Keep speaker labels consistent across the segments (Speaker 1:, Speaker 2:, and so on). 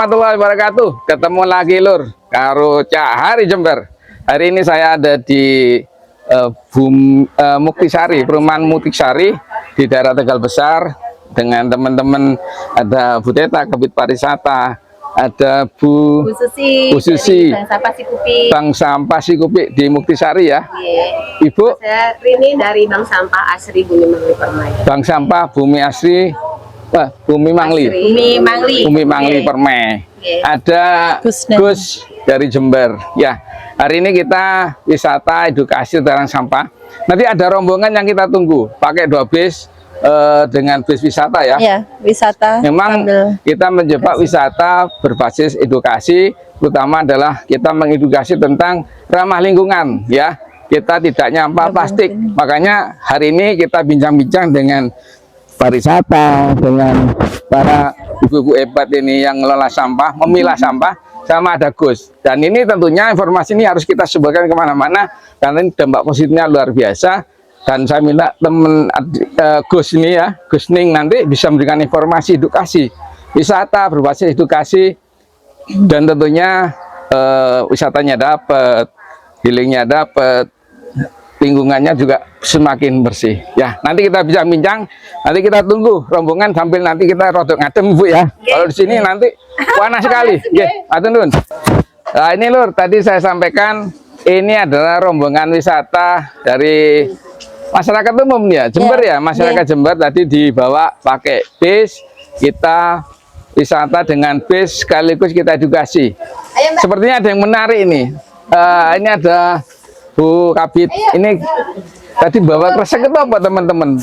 Speaker 1: warahmatullahi wabarakatuh. Ketemu lagi lur karo Cak Hari Jember. Hari ini saya ada di Muktisari, perumahan Muktisari di daerah Tegal Besar dengan teman-teman. Ada Bu Teta Kabid Pariwisata, ada Bu Susi Bank Sampah Sikupik di Muktisari ya. Ibu
Speaker 2: saya Rini dari Bank Sampah Asri Bumi Mangli Permai.
Speaker 1: Bank Sampah Bumi Asri Bumi Mangli. Bumi Mangli Permai. Ada Gus dari Jember. Ya, hari ini kita wisata edukasi tentang sampah. Nanti ada rombongan yang kita tunggu, pakai 2 bis dengan bis wisata ya.
Speaker 3: Ya, wisata.
Speaker 1: Memang kita menjebak wisata berbasis edukasi, terutama adalah kita mengedukasi tentang ramah lingkungan ya. Kita tidak nyampah plastik. Makanya hari ini kita bincang-bincang dengan pariwisata, dengan para ibu-ibu hebat ini yang ngelola sampah, memilah sampah, sama ada Gus. Dan ini tentunya informasi ini harus kita sebarkan kemana-mana karena ini dampak positifnya luar biasa. Dan saya minta teman Gus ini ya, Gus Ning nanti bisa memberikan informasi edukasi wisata berbasis edukasi, dan tentunya wisatanya dapat, healingnya dapat, lingkungannya juga semakin bersih ya. Nanti kita bisa bincang, nanti kita tunggu rombongan sambil nanti kita rodok ngadem Bu ya. Kalau di sini nanti panas sekali. Nah ini lur, tadi saya sampaikan ini adalah rombongan wisata dari masyarakat umum ya, Jember ya, masyarakat Jember tadi dibawa pakai bis, kita wisata dengan bis sekaligus kita edukasi. Sepertinya ada yang menarik ini. Ini ada Bu Kabid, ini tadi bawa kresek itu apa teman-teman?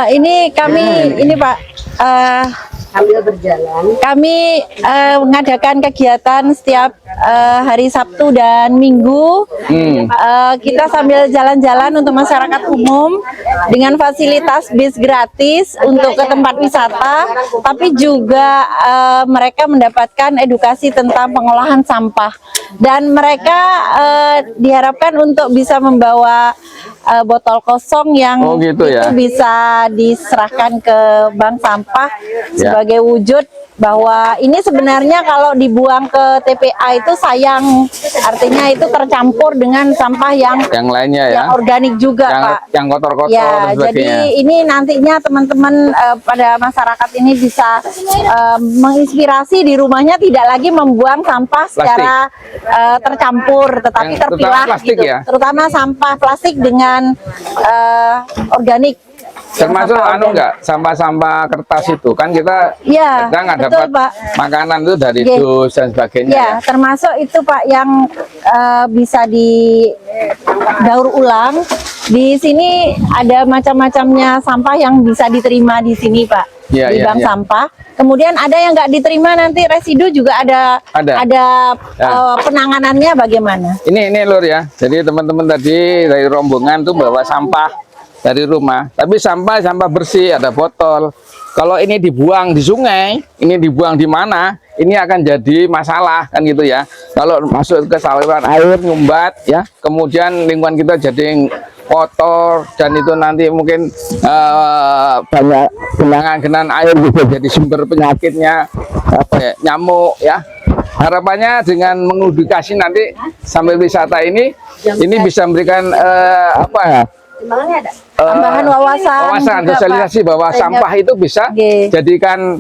Speaker 3: Ini kami, ini Pak,
Speaker 2: Sambil berjalan,
Speaker 3: kami mengadakan kegiatan setiap hari Sabtu dan Minggu. Kita sambil jalan-jalan untuk masyarakat umum dengan fasilitas bis gratis untuk ke tempat wisata, tapi juga mereka mendapatkan edukasi tentang pengolahan sampah, dan mereka diharapkan untuk bisa membawa botol kosong yang itu bisa diserahkan ke bank sampah sebagai wujud bahwa ini sebenarnya kalau dibuang ke TPA itu sayang, artinya itu tercampur dengan sampah yang lainnya ya, yang organik juga Pak, yang kotor-kotor ya. Jadi ini nantinya teman-teman pada masyarakat ini bisa menginspirasi di rumahnya tidak lagi membuang sampah secara tercampur, tetapi terpilah gitu ya? Terutama sampah plastik dengan organik.
Speaker 1: Termasuk enggak sampah-sampah kertas itu kan kita kadang ada dapat makanan itu dari dus dan sebagainya ya,
Speaker 3: termasuk itu Pak yang bisa didaur ulang. Di sini ada macam-macamnya sampah yang bisa diterima di sini Pak, di bank sampah. Kemudian ada yang nggak diterima, nanti residu juga ada penanganannya bagaimana. Ini
Speaker 1: lur ya, jadi teman-teman tadi dari rombongan tuh bawa sampah dari rumah, tapi sampah bersih, ada botol. Kalau ini dibuang di sungai, ini dibuang di mana, ini akan jadi masalah kan gitu ya. Kalau masuk ke saluran air nyumbat ya, kemudian lingkungan kita jadi kotor, dan itu nanti mungkin banyak genangan air bisa jadi sumber penyakitnya, nyamuk ya. Harapannya dengan mengedukasi nanti sambil wisata ini bisa memberikan
Speaker 3: tambahan wawasan
Speaker 1: sosialisasi bahwa sampah itu bisa jadikan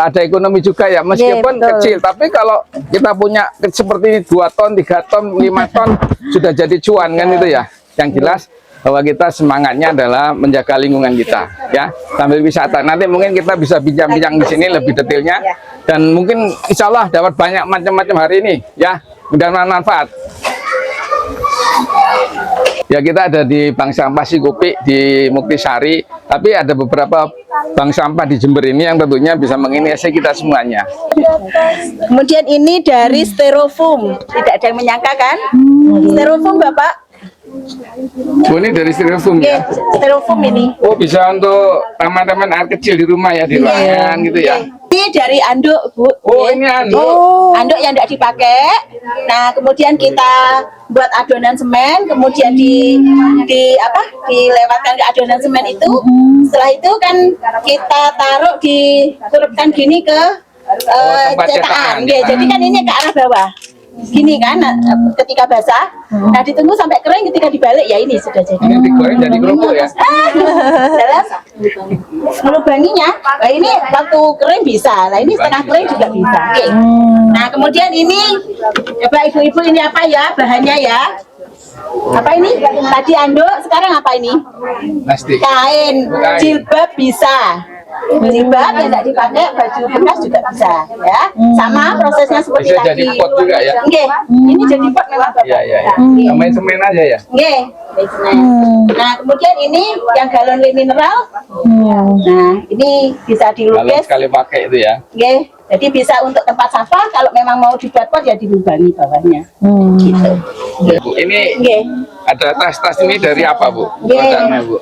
Speaker 1: ada ekonomi juga ya, meskipun kecil, tapi kalau kita punya seperti 2 ton, 3 ton, 5 ton sudah jadi cuan kan itu ya. Yang jelas bahwa kita semangatnya adalah menjaga lingkungan kita ya, sambil wisata. Nanti mungkin kita bisa bincang-bincang di sini lebih detailnya, dan mungkin insya Allah dapat banyak macam-macam hari ini ya, mudah-mudahan manfaat. Ya, kita ada di Bank Sampah Sikupik di Muktisari, tapi ada beberapa bank sampah di Jember ini yang tentunya bisa menginisiasi kita semuanya.
Speaker 2: kemudian ini dari styrofoam, tidak ada yang menyangka kan? Styrofoam Bapak?
Speaker 1: Ini dari styrofoam ya?
Speaker 2: Styrofoam ini.
Speaker 1: Oh, bisa untuk taman-taman air kecil di rumah ya, di ruangan gitu ya?
Speaker 2: Ini dari anduk Bu.
Speaker 1: Oh, ini anduk.
Speaker 2: Anduk yang tidak dipakai. Nah, kemudian kita buat adonan semen, kemudian dilewatkan ke adonan semen itu. Setelah itu kan kita taruh, dikurupkan gini ke
Speaker 1: tempat
Speaker 2: cetakan.
Speaker 1: cetakan.
Speaker 2: Nggih, jadi kan ini ke arah bawah. Gini kan, ketika basah, nah ditunggu sampai kering, ketika dibalik ya ini sudah jadi.
Speaker 1: Ini digoreng jadi kerupuk ya.
Speaker 2: Jelas melubanginya. Nah ini waktu kering bisa, nah ini setengah kering juga bisa. Oke. Nah kemudian ini, coba ibu-ibu ini apa ya bahannya ya? Apa ini? Tadi anduk, sekarang apa ini?
Speaker 1: Plastik.
Speaker 2: Kain, jilbab bisa. Jilbab yang tidak dipakai, baju bekas juga bisa, ya. Sama prosesnya seperti
Speaker 1: Bisa
Speaker 2: tadi.
Speaker 1: jadi pot juga ya?
Speaker 2: Nggih, ini jadi pot memang Bapak.
Speaker 1: Iya, iya, iya.
Speaker 2: Nggih.
Speaker 1: Tambahin semen aja ya.
Speaker 2: Nggih, semen. Nah, kemudian ini yang galon mineral. Nah, ini bisa
Speaker 1: Kalau
Speaker 2: dilukis.
Speaker 1: sekali pakai itu ya.
Speaker 2: Nggih, jadi bisa untuk tempat sampah. Kalau memang mau dibuat pot ya dilubangi bawahnya. Gitu.
Speaker 1: Bu, ini
Speaker 2: Nggih.
Speaker 1: ada tas-tas ini dari apa Bu?
Speaker 2: Nggih.
Speaker 1: Produknya Bu.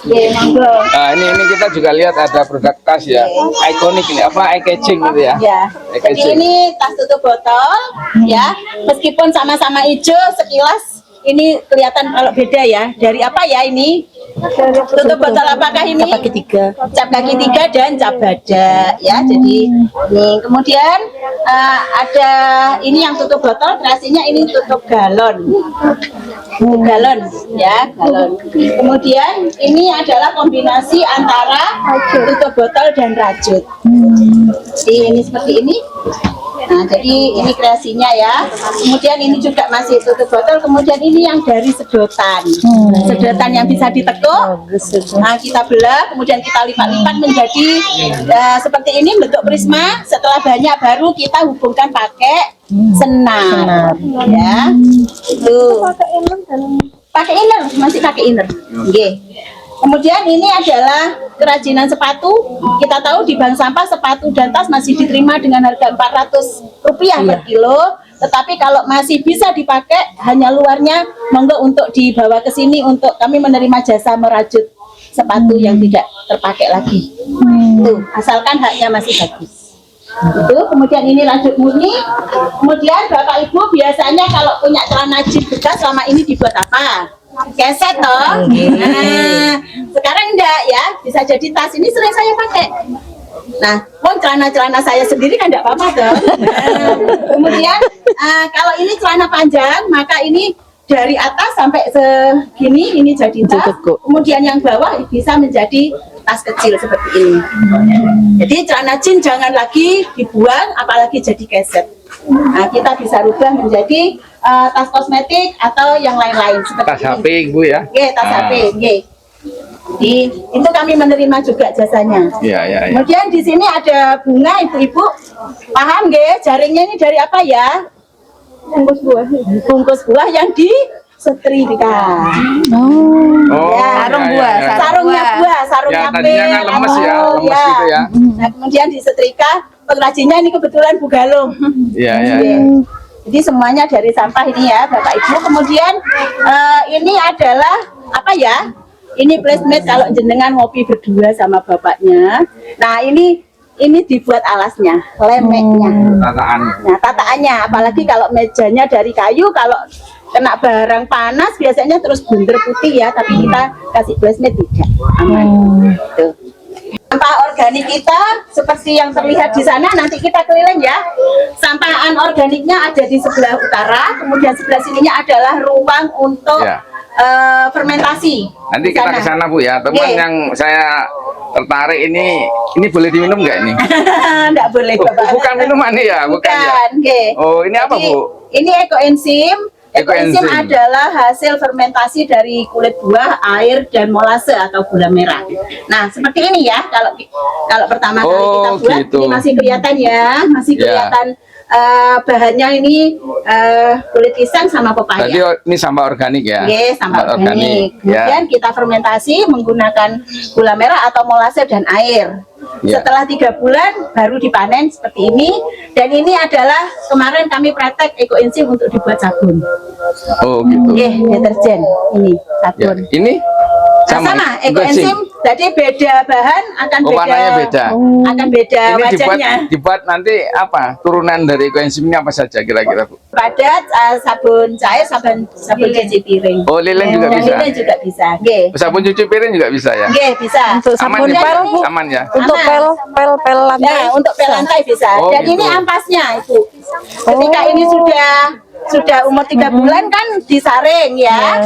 Speaker 2: Nggih, monggo.
Speaker 1: Nah, ini kita juga lihat ada produk tas ya, ikonik ini apa eye catching gitu ya.
Speaker 2: Ya,
Speaker 1: Eye
Speaker 2: jadi
Speaker 1: catching.
Speaker 2: ini tas tutup botol, ya. Meskipun sama-sama hijau, sekilas ini kelihatan kalau beda ya. Dari apa ya ini? Tutup botol apakah ini? Cap kaki 3. Cap kaki 3 dan cap badak, ya. Jadi ini kemudian ada ini yang tutup botol, kreasinya ini tutup galon. Galon, ya, galon. Kemudian ini adalah kombinasi antara tutup botol dan rajut. Jadi ini seperti ini. Nah, jadi ini kreasinya ya. Kemudian ini juga masih tutup botol. Kemudian ini yang dari sedotan. Sedotan yang bisa ditekuk. Nah, kita belah, kemudian kita lipat-lipat menjadi seperti ini bentuk prisma. Setelah banyak baru kita hubungkan pakai senar. Ya. Itu. Pakai inner, masih pakai inner. Nggih. Kemudian ini adalah kerajinan sepatu. Kita tahu di bank sampah sepatu dan tas masih diterima dengan harga Rp400 per kilo. Tetapi kalau masih bisa dipakai, hanya luarnya monggo untuk dibawa ke sini untuk kami menerima jasa merajut sepatu yang tidak terpakai lagi. Tuh, asalkan haknya masih bagus. Itu, kemudian ini lanjut murni. Kemudian Bapak Ibu biasanya kalau punya celana jeans bekas selama ini dibuat apa? Keset toh. Nah, sekarang enggak ya, bisa jadi tas ini sering saya pakai. Nah, celana-celana saya sendiri kan enggak apa-apa toh. Nah, kemudian kalau ini celana panjang, maka ini dari atas sampai segini ini jadi tas. Kemudian yang bawah bisa menjadi tas kecil seperti ini. Jadi celana jeans jangan lagi dibuang, apalagi jadi keset. Nah, kita bisa rubah menjadi tas kosmetik atau yang lain-lain seperti
Speaker 1: Tas
Speaker 2: ini.
Speaker 1: HP Bu ya.
Speaker 2: Nggih, tas HP, nggih. Jadi itu kami menerima juga jasanya.
Speaker 1: Iya, iya, iya.
Speaker 2: Kemudian di sini ada bunga, ibu-ibu paham nggih? Jaringnya ini dari apa ya? Bungkus buah. Bungkus buah yang disetrika.
Speaker 1: Oh,
Speaker 2: Ya,
Speaker 3: sarung
Speaker 1: iya,
Speaker 3: buah,
Speaker 1: iya, iya.
Speaker 2: Sarungnya buah, sarungnya
Speaker 1: Ya, tadinya kan lemes ya, lemes gitu ya.
Speaker 2: Nah, kemudian disetrika, pengrajinnya ini kebetulan Bu Galung.
Speaker 1: Iya, iya, iya.
Speaker 2: Jadi semuanya dari sampah ini ya, Bapak Ibu. Kemudian ini adalah apa ya? Ini placemat kalau jenengan ngopi berdua sama bapaknya. Nah, ini dibuat alasnya, lemeknya.
Speaker 1: Tataan.
Speaker 2: Nah, tataannya, apalagi kalau mejanya dari kayu, kalau kena barang panas biasanya terus bunder putih ya, tapi kita kasih placemat tidak aman. Tuh. Sampah organik kita seperti yang terlihat di sana, nanti kita keliling ya. Sampah anorganiknya ada di sebelah utara, kemudian sebelah sininya adalah ruang untuk
Speaker 1: Ya.
Speaker 2: fermentasi.
Speaker 1: Nanti
Speaker 2: Di
Speaker 1: kita ke sana Bu ya. Teman
Speaker 2: Oke.
Speaker 1: yang saya tertarik ini boleh diminum nggak ini?
Speaker 2: Nggak boleh,
Speaker 1: Oh,
Speaker 2: Bapak.
Speaker 1: bukan minuman ya, bukan ya.
Speaker 2: nggih.
Speaker 1: Oh, ini apa,
Speaker 2: Jadi,
Speaker 1: Bu?
Speaker 2: Ini ekoenzim. Ekoenzim
Speaker 1: Ekoenzim.
Speaker 2: adalah hasil fermentasi dari kulit buah, air, dan molase atau gula merah. Nah, seperti ini ya. Kalau pertama kali kita
Speaker 1: Oh,
Speaker 2: buat,
Speaker 1: gitu.
Speaker 2: ini masih kelihatan ya, masih
Speaker 1: Ya.
Speaker 2: kelihatan bahannya ini kulit pisang sama pepaya.
Speaker 1: Tadi ini sampah organik ya.
Speaker 2: Yes, sampah organik.
Speaker 1: Ya.
Speaker 2: Kemudian kita fermentasi menggunakan gula merah atau molase dan air.
Speaker 1: Ya.
Speaker 2: Setelah 3 bulan baru dipanen seperti ini. Dan ini adalah kemarin kami praktek ekoenzim untuk dibuat sabun.
Speaker 1: Oh gitu.
Speaker 2: Deterjen ini
Speaker 1: Ya.
Speaker 2: sabun.
Speaker 1: Ini
Speaker 2: sama
Speaker 1: Untuk zinc.
Speaker 2: ekoenzim, jadi beda bahan akan
Speaker 1: Oh, warnanya beda.
Speaker 2: akan beda
Speaker 1: Ini
Speaker 2: wajahnya.
Speaker 1: dibuat nanti apa? Turunan dari ekoenzim ini apa saja kira-kira, Bu?
Speaker 2: Padat, sabun cair, sabun cuci piring.
Speaker 1: Oh, lilin juga
Speaker 2: Dan
Speaker 1: bisa.
Speaker 2: lilin juga bisa. Nggih.
Speaker 1: Sabun cuci piring juga bisa ya?
Speaker 2: Nggih, bisa.
Speaker 3: Untuk
Speaker 1: Aman
Speaker 3: sabun
Speaker 1: ya,
Speaker 3: pel,
Speaker 1: Bu?
Speaker 3: Bu.
Speaker 1: Aman ya?
Speaker 3: Untuk pel lantai.
Speaker 2: Nah, untuk pel lantai bisa.
Speaker 1: Oh,
Speaker 2: Dan
Speaker 1: gitu.
Speaker 2: ini ampasnya, Ibu. Ketika ini sudah umur 3 bulan kan disaring ya.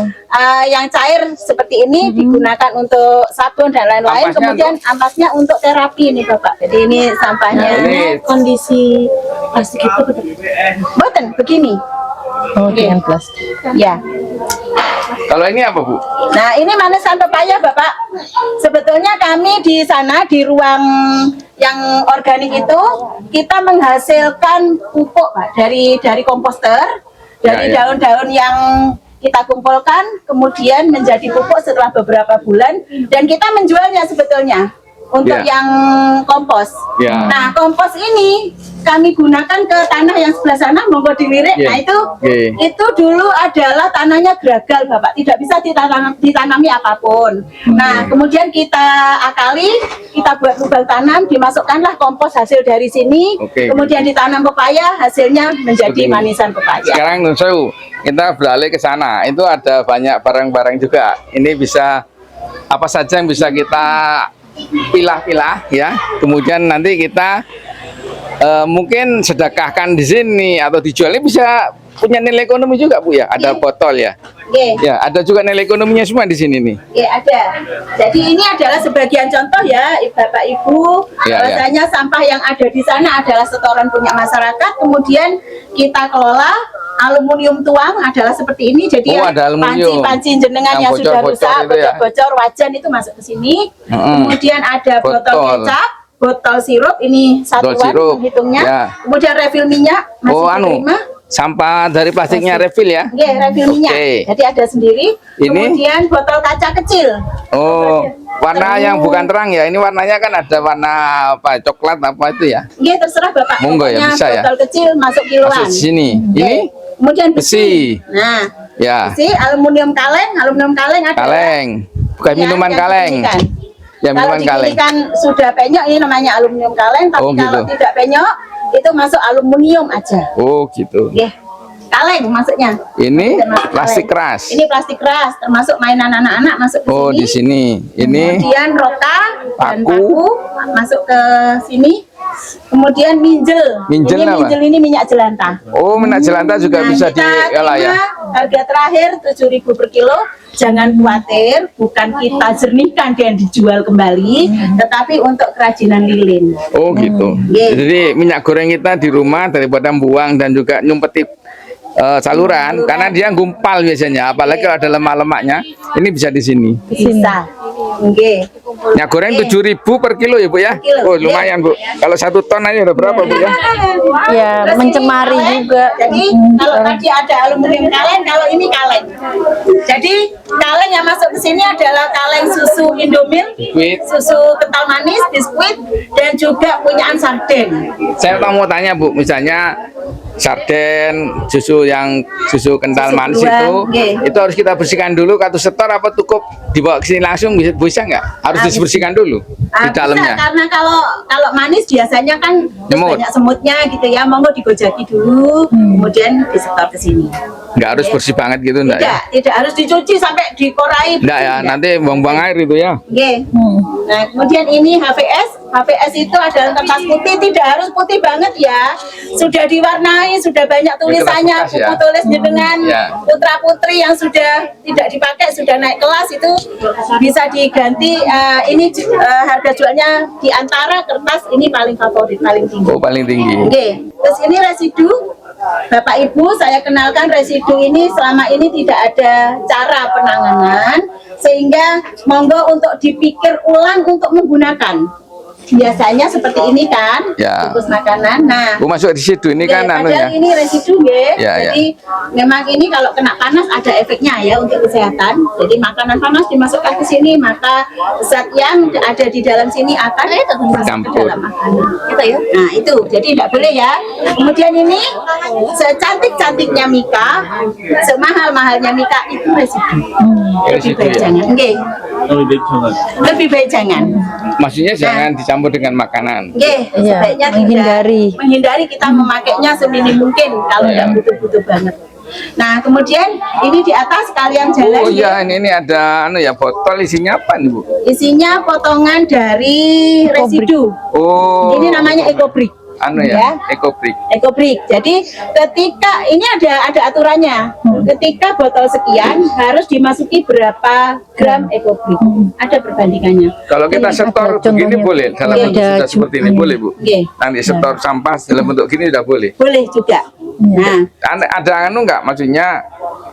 Speaker 2: Yang cair seperti ini digunakan untuk sabun dan lain-lain.
Speaker 1: Ampasnya
Speaker 2: Kemudian ampasnya untuk terapi nih Bapak. Jadi ini sampahnya.
Speaker 1: Nah, ini-
Speaker 2: Kondisi plastik itu betul begini.
Speaker 3: Oh, dengan plastik.
Speaker 2: Ya.
Speaker 1: Kalau ini apa, Bu?
Speaker 2: Nah, ini manisan pepaya, Bapak. Sebetulnya kami di sana di ruang yang organik itu kita menghasilkan pupuk, Pak, dari komposter, dari
Speaker 1: Ya.
Speaker 2: daun-daun yang kita kumpulkan kemudian menjadi pupuk setelah beberapa bulan dan kita menjualnya sebetulnya untuk
Speaker 1: Ya.
Speaker 2: yang kompos.
Speaker 1: Ya.
Speaker 2: Nah, kompos ini kami gunakan ke tanah yang sebelah sana, monggo dilirik.
Speaker 1: Ya.
Speaker 2: Nah,
Speaker 1: Ya.
Speaker 2: itu dulu adalah tanahnya gragal, Bapak, tidak bisa ditanami apapun. Nah, kemudian kita akali, kita buat lubang tanam, dimasukkanlah kompos hasil dari sini,
Speaker 1: Oke.
Speaker 2: kemudian ditanam pepaya, hasilnya menjadi
Speaker 1: Begini.
Speaker 2: manisan pepaya.
Speaker 1: Sekarang Nunsewu, kita beralih ke sana. Itu ada banyak barang-barang juga. Ini bisa apa saja yang bisa kita pilah-pilah ya. Kemudian nanti kita mungkin sedekahkan di sini atau dijual. Ini bisa punya nilai ekonomi juga, Bu ya. Ada botol ya.
Speaker 2: Oke.
Speaker 1: Ya, ada juga nilai ekonominya semua di sini nih.
Speaker 2: Ya, ada. Jadi ini adalah sebagian contoh ya, Bapak Ibu.
Speaker 1: Ya,
Speaker 2: Bahwasanya sampah yang ada di sana adalah setoran punya masyarakat. Kemudian kita kelola. Aluminium tuang adalah seperti ini. Jadi
Speaker 1: Oh, ada aluminium.
Speaker 2: panci jenengan yang sudah
Speaker 1: bocor-bocor
Speaker 2: rusak,
Speaker 1: itu ya.
Speaker 2: bocor-bocor, wajan itu masuk ke sini.
Speaker 1: Mm-mm.
Speaker 2: Kemudian ada botol
Speaker 1: Botol.
Speaker 2: kecap, botol sirup, ini satuan
Speaker 1: sirup.
Speaker 2: menghitungnya.
Speaker 1: Ya.
Speaker 2: Kemudian refill minyak masih
Speaker 1: Oh,
Speaker 2: diterima.
Speaker 1: sampah dari plastiknya refill ya.
Speaker 2: Iya, refill minyak.
Speaker 1: Oke.
Speaker 2: Jadi ada sendiri.
Speaker 1: Ini?
Speaker 2: Kemudian botol kaca kecil.
Speaker 1: Oh, warna yang bukan terang ya. Ini warnanya kan ada warna apa? Coklat apa itu ya?
Speaker 2: Iya, terserah Bapak.
Speaker 1: Monggo ya,
Speaker 2: Pokoknya
Speaker 1: bisa ya.
Speaker 2: botol kecil masuk kiloan.
Speaker 1: Masuk di sini.
Speaker 2: Iya.
Speaker 1: Ini
Speaker 2: Kemudian
Speaker 1: besi.
Speaker 2: Nah,
Speaker 1: ya,
Speaker 2: besi, aluminium kaleng adalah
Speaker 1: kaleng. Bukan
Speaker 2: yang-
Speaker 1: minuman
Speaker 2: yang
Speaker 1: kaleng.
Speaker 2: dipilihkan.
Speaker 1: Ya,
Speaker 2: Kalau
Speaker 1: minuman kaleng.
Speaker 2: dipilihkan sudah penyok, ini namanya aluminium kaleng. Tapi
Speaker 1: Oh,
Speaker 2: kalau
Speaker 1: gitu.
Speaker 2: tidak penyok, itu masuk aluminium aja.
Speaker 1: Oh, gitu.
Speaker 2: Oke, kaleng maksudnya.
Speaker 1: Ini
Speaker 2: Termasuk
Speaker 1: plastik
Speaker 2: kaleng.
Speaker 1: keras.
Speaker 2: Ini plastik keras, termasuk mainan anak-anak masuk ke
Speaker 1: Oh,
Speaker 2: sini.
Speaker 1: di sini. Ini
Speaker 2: Kemudian roka dan
Speaker 1: Paku.
Speaker 2: paku masuk ke sini. Kemudian minjel.
Speaker 1: Minjel
Speaker 2: ini
Speaker 1: apa?
Speaker 2: minjel ini minyak jelantah.
Speaker 1: oh, minyak jelantah juga
Speaker 2: Nah,
Speaker 1: bisa
Speaker 2: kita
Speaker 1: diolah ya.
Speaker 2: terima harga terakhir 7.000 per kilo. Jangan khawatir, bukan kita jernihkan dan dijual kembali, tetapi untuk kerajinan lilin.
Speaker 1: Oh, gitu.
Speaker 2: Iya.
Speaker 1: Jadi minyak goreng kita di rumah daripada buang dan juga nyumpeti saluran karena dia gumpal biasanya, apalagi kalau ada lemak-lemaknya. Ini bisa di sini.
Speaker 2: Bisa. Oke.
Speaker 1: Minyak goreng 7.000 per kilo ya, Bu ya.
Speaker 2: Kilo.
Speaker 1: Oh, lumayan, Bu. Kalau 1 ton aja udah berapa, Bu ya?
Speaker 3: Ya,
Speaker 2: Terus
Speaker 3: mencemari
Speaker 2: ini kaleng.
Speaker 3: juga.
Speaker 2: Jadi kalau tadi ada aluminium kaleng, kalau ini kaleng. Jadi kaleng yang masuk ke sini adalah kaleng susu Indomilk,
Speaker 1: Biskuit.
Speaker 2: susu kental manis, biskuit, dan juga punyaan sarden.
Speaker 1: Saya mau tanya, Bu, misalnya sarden, susu kental
Speaker 2: Susu
Speaker 1: manis
Speaker 2: keluar,
Speaker 1: itu,
Speaker 2: nggih.
Speaker 1: itu harus kita bersihkan dulu atau setor apa cukup dibawa ke sini langsung bisa nggak? Harus dibersihkan dulu di dalamnya.
Speaker 2: Bisa, karena kalau manis biasanya kan terus
Speaker 1: Semut.
Speaker 2: banyak semutnya gitu ya, monggo digojaki dulu, kemudian disetor ke sini.
Speaker 1: Nggak harus bersih banget gitu, enggak ya?
Speaker 2: Tidak harus dicuci sampai dikorai.
Speaker 1: Enggak ya, nanti buang-buang air itu ya.
Speaker 2: Oke. Nah, kemudian ini HVS. HVS itu adalah kertas putih, tidak harus putih banget ya. Sudah diwarnai, sudah banyak tulisannya,
Speaker 1: bekas ya.
Speaker 2: buku tulis dengan
Speaker 1: Ya.
Speaker 2: putra-putri yang sudah tidak dipakai, sudah naik kelas itu bisa diganti. Ini harga jualnya di antara kertas ini paling favorit, paling tinggi.
Speaker 1: Oh, paling tinggi.
Speaker 2: Oke. Terus ini residu. Bapak Ibu, saya kenalkan residu ini selama ini tidak ada cara penanganan, sehingga monggo untuk dipikir ulang untuk menggunakan. Biasanya seperti ini kan,
Speaker 1: Ya.
Speaker 2: bungkus makanan. Nah,
Speaker 1: Bu masuk di situ ini kan
Speaker 2: padahal
Speaker 1: anunya.
Speaker 2: ini residu ya.
Speaker 1: Ya,
Speaker 2: Jadi memang ini kalau kena panas ada efeknya ya untuk kesehatan. Jadi makanan panas dimasukkan ke sini, maka zat yang ada di dalam sini akan masuk ke
Speaker 1: Campur.
Speaker 2: dalam makanan. Gitu ya. Nah, itu. Jadi tidak boleh ya. Kemudian ini secantik-cantiknya Mika, semahal-mahalnya Mika itu residu. Jadi
Speaker 1: Residu ya.
Speaker 2: jangan. Oke. Lebih baik jangan.
Speaker 1: Maksudnya jangan dicampur dengan makanan.
Speaker 2: Oke,
Speaker 3: Iya,
Speaker 2: sebaiknya menghindari kita memakainya seminim mungkin kalau
Speaker 1: Iya.
Speaker 2: nggak butuh-butuh banget. Nah, kemudian ini di atas kalian jalan
Speaker 1: Oh iya, ini ada anu ya, botol isinya apa nih, Bu?
Speaker 2: isinya potongan dari residu.
Speaker 1: Oh.
Speaker 2: Ini namanya ekobrik.
Speaker 1: Anu ya, ekobrik.
Speaker 2: Ekobrik. Jadi ketika ini ada aturannya. Ketika botol sekian harus dimasuki berapa gram ekobrik. Ada perbandingannya.
Speaker 1: Kalau kita setor
Speaker 3: ada
Speaker 1: begini
Speaker 3: contohnya.
Speaker 1: boleh, dalam
Speaker 2: Iya.
Speaker 1: bentuk sudah seperti ini boleh, Bu.
Speaker 2: Oke.
Speaker 1: Nanti setor sampah dalam bentuk gini sudah boleh.
Speaker 2: Boleh juga. Nah,
Speaker 1: Ada anu enggak? Maksudnya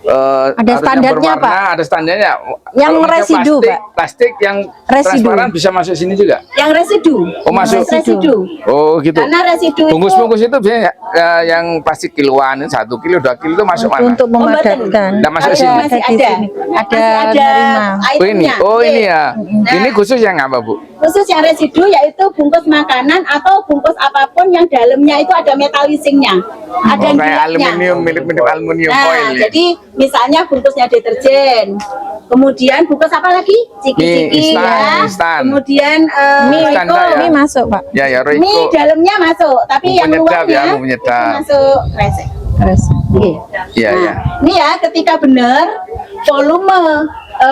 Speaker 3: Ada
Speaker 1: harusnya
Speaker 3: standarnya,
Speaker 1: berwarna,
Speaker 3: Pak?
Speaker 1: ada standarnya.
Speaker 3: Yang
Speaker 1: Kalau misalnya
Speaker 3: residu,
Speaker 1: plastik,
Speaker 3: Pak?
Speaker 1: plastik yang
Speaker 3: Residu.
Speaker 1: transparan bisa masuk sini juga.
Speaker 2: yang residu.
Speaker 1: Oh, masuk.
Speaker 2: Residu.
Speaker 1: Oh gitu.
Speaker 2: Karena residu
Speaker 1: Bungkus-bungkus itu biasanya yang plastik kiloan, 1 kilo, 2 kilo itu masuk mana?
Speaker 3: Untuk memadatkan.
Speaker 1: Nggak masuk
Speaker 2: Masih
Speaker 1: sini.
Speaker 2: masih
Speaker 3: Ada di
Speaker 2: ada.
Speaker 3: sini. Ada
Speaker 2: Masih
Speaker 3: nerima.
Speaker 1: Oh ini,
Speaker 2: itemnya.
Speaker 1: oh
Speaker 2: Oke.
Speaker 1: ini ya.
Speaker 2: Nah.
Speaker 1: Ini khusus yang apa, Bu?
Speaker 2: Khusus yang residu yaitu bungkus makanan atau bungkus apapun yang dalamnya itu ada metalisingnya. Ada
Speaker 1: Oh, kayak
Speaker 2: giatnya.
Speaker 1: aluminium, mirip-mirip aluminium
Speaker 2: Nah,
Speaker 1: foil ya.
Speaker 2: jadi misalnya bungkusnya deterjen, kemudian bungkus apa lagi? Ciki-ciki
Speaker 1: Mie
Speaker 2: ya.
Speaker 1: instan.
Speaker 2: Kemudian
Speaker 1: Mie
Speaker 2: Royco.
Speaker 1: standar ya.
Speaker 3: Ini masuk, Pak.
Speaker 1: Ya ya,
Speaker 2: Mie
Speaker 1: Royco.
Speaker 2: dalamnya masuk, tapi
Speaker 1: Bumbu
Speaker 2: yang
Speaker 1: penyedap
Speaker 2: luarnya
Speaker 1: ya, bumbu
Speaker 2: itu
Speaker 1: penyedap.
Speaker 2: masuk kresek.
Speaker 3: Terus.
Speaker 2: Oke.
Speaker 1: Iya
Speaker 2: Nah,
Speaker 1: ya.
Speaker 2: ini ya ketika benar volume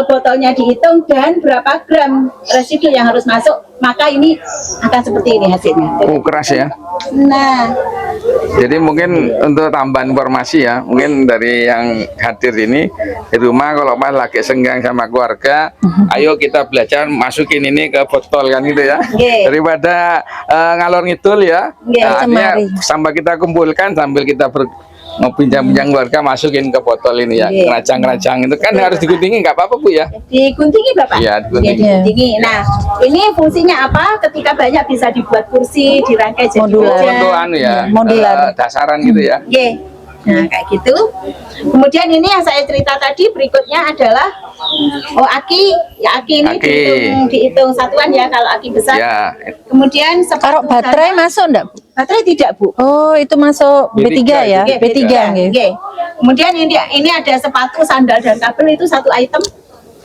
Speaker 2: botolnya dihitung dan berapa gram residu yang harus masuk, maka ini akan seperti ini hasilnya.
Speaker 1: Oh, keras ya.
Speaker 2: Nah,
Speaker 1: Jadi mungkin untuk tambahan informasi ya, mungkin dari yang hadir ini di rumah kalau pas lagi senggang sama keluarga, ayo kita belajar masukin ini ke botol kan gitu ya.
Speaker 2: Oke.
Speaker 1: Daripada ngalor ngidul ya.
Speaker 2: Oke,
Speaker 1: Artinya
Speaker 3: cemari.
Speaker 1: sambil kita kumpulkan sambil kita bincang-bincang keluarga masukin ke botol ini ya.
Speaker 2: Oke.
Speaker 1: Kerajang-kerajang itu kan harus diguntingi nggak apa-apa, Bu ya.
Speaker 2: diguntingi Bapak?
Speaker 1: Iya, diguntingi.
Speaker 2: Ya, diguntingi. Nah, ini fungsinya apa? Ketika banyak bisa dibuat kursi, dirangkai jadi
Speaker 3: Modular.
Speaker 2: meja.
Speaker 1: Untuk anu ya,
Speaker 3: Modular.
Speaker 1: dasaran gitu ya.
Speaker 2: Oke. Nah, kayak gitu. Kemudian ini yang saya cerita tadi berikutnya adalah aki. Ya, aki ini
Speaker 1: Aki.
Speaker 2: dihitung satuan ya kalau aki besar.
Speaker 1: Ya.
Speaker 2: Kemudian
Speaker 3: Kalau baterai masuk enggak, Bu?
Speaker 2: baterai tidak, Bu.
Speaker 3: Oh, itu masuk B3 ya?
Speaker 2: Oke,
Speaker 3: B3 nggih.
Speaker 2: Oke. Kemudian ini ada sepatu, sandal dan kabel itu satu item.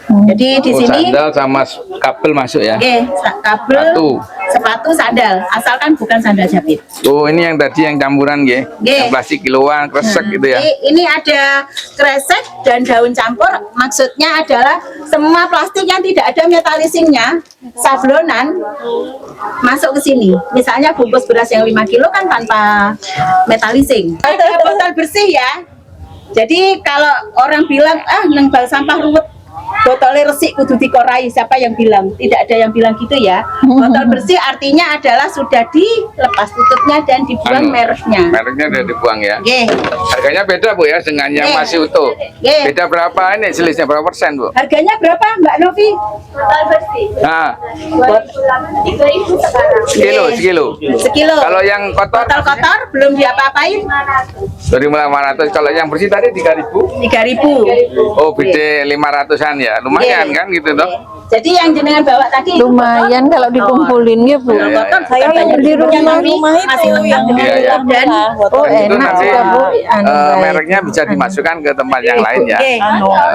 Speaker 2: Jadi di
Speaker 1: Oh,
Speaker 2: sini
Speaker 1: sandal sama kabel masuk ya.
Speaker 2: oke, kabel, sepatu, sandal, asalkan bukan sandal jepit.
Speaker 1: Oh, ini yang tadi yang campuran ya. Yang plastik kiloan, kresek gitu ya.
Speaker 2: Ini ada kresek dan daun campur. Maksudnya adalah semua plastik yang tidak ada metalisingnya, sablonan masuk ke sini. Misalnya bungkus beras yang 5 kilo kan tanpa metalising. Ada botol bersih ya. Jadi kalau orang bilang nang bal sampah ruwet, botolnya resik kudu dikorai, siapa yang bilang? Tidak ada yang bilang gitu ya. Botol bersih artinya adalah sudah dilepas tutupnya dan dibuang
Speaker 1: Anu,
Speaker 2: mereknya.
Speaker 1: Mereknya udah dibuang ya.
Speaker 2: Oke.
Speaker 1: Harganya beda, Bu ya, dengan yang
Speaker 2: Oke.
Speaker 1: masih utuh.
Speaker 2: Oke.
Speaker 1: Beda berapa ini selisihnya berapa persen, Bu?
Speaker 2: Harganya berapa Mbak Novi? Botol bersih.
Speaker 1: Nah,
Speaker 2: 3.000 sekarang.
Speaker 1: sekilo.
Speaker 2: Sekilo.
Speaker 1: Kalau yang kotor
Speaker 2: Botol kotor belum diapa-apain
Speaker 1: 2.500. Kalau yang bersih tadi 3.000.
Speaker 2: 3.000.
Speaker 1: Oh, beda 500-an ya. Lumayan
Speaker 2: Oke.
Speaker 1: kan gitu toh.
Speaker 2: Jadi yang jenengan bawa tadi itu
Speaker 3: Lumayan kalau dikumpulin ya, Bu.
Speaker 2: botol
Speaker 1: Iya,
Speaker 2: kotor,
Speaker 1: iya.
Speaker 3: Saya yang beli rumah
Speaker 2: masih lengkap dengan
Speaker 1: Iya, iya.
Speaker 2: lengkap dan
Speaker 3: Oh,
Speaker 1: Itu
Speaker 3: enak
Speaker 1: nanti
Speaker 3: juga, Bu. Anu, baik.
Speaker 1: mereknya bisa dimasukkan ke tempat yang lain ya.
Speaker 2: Oke.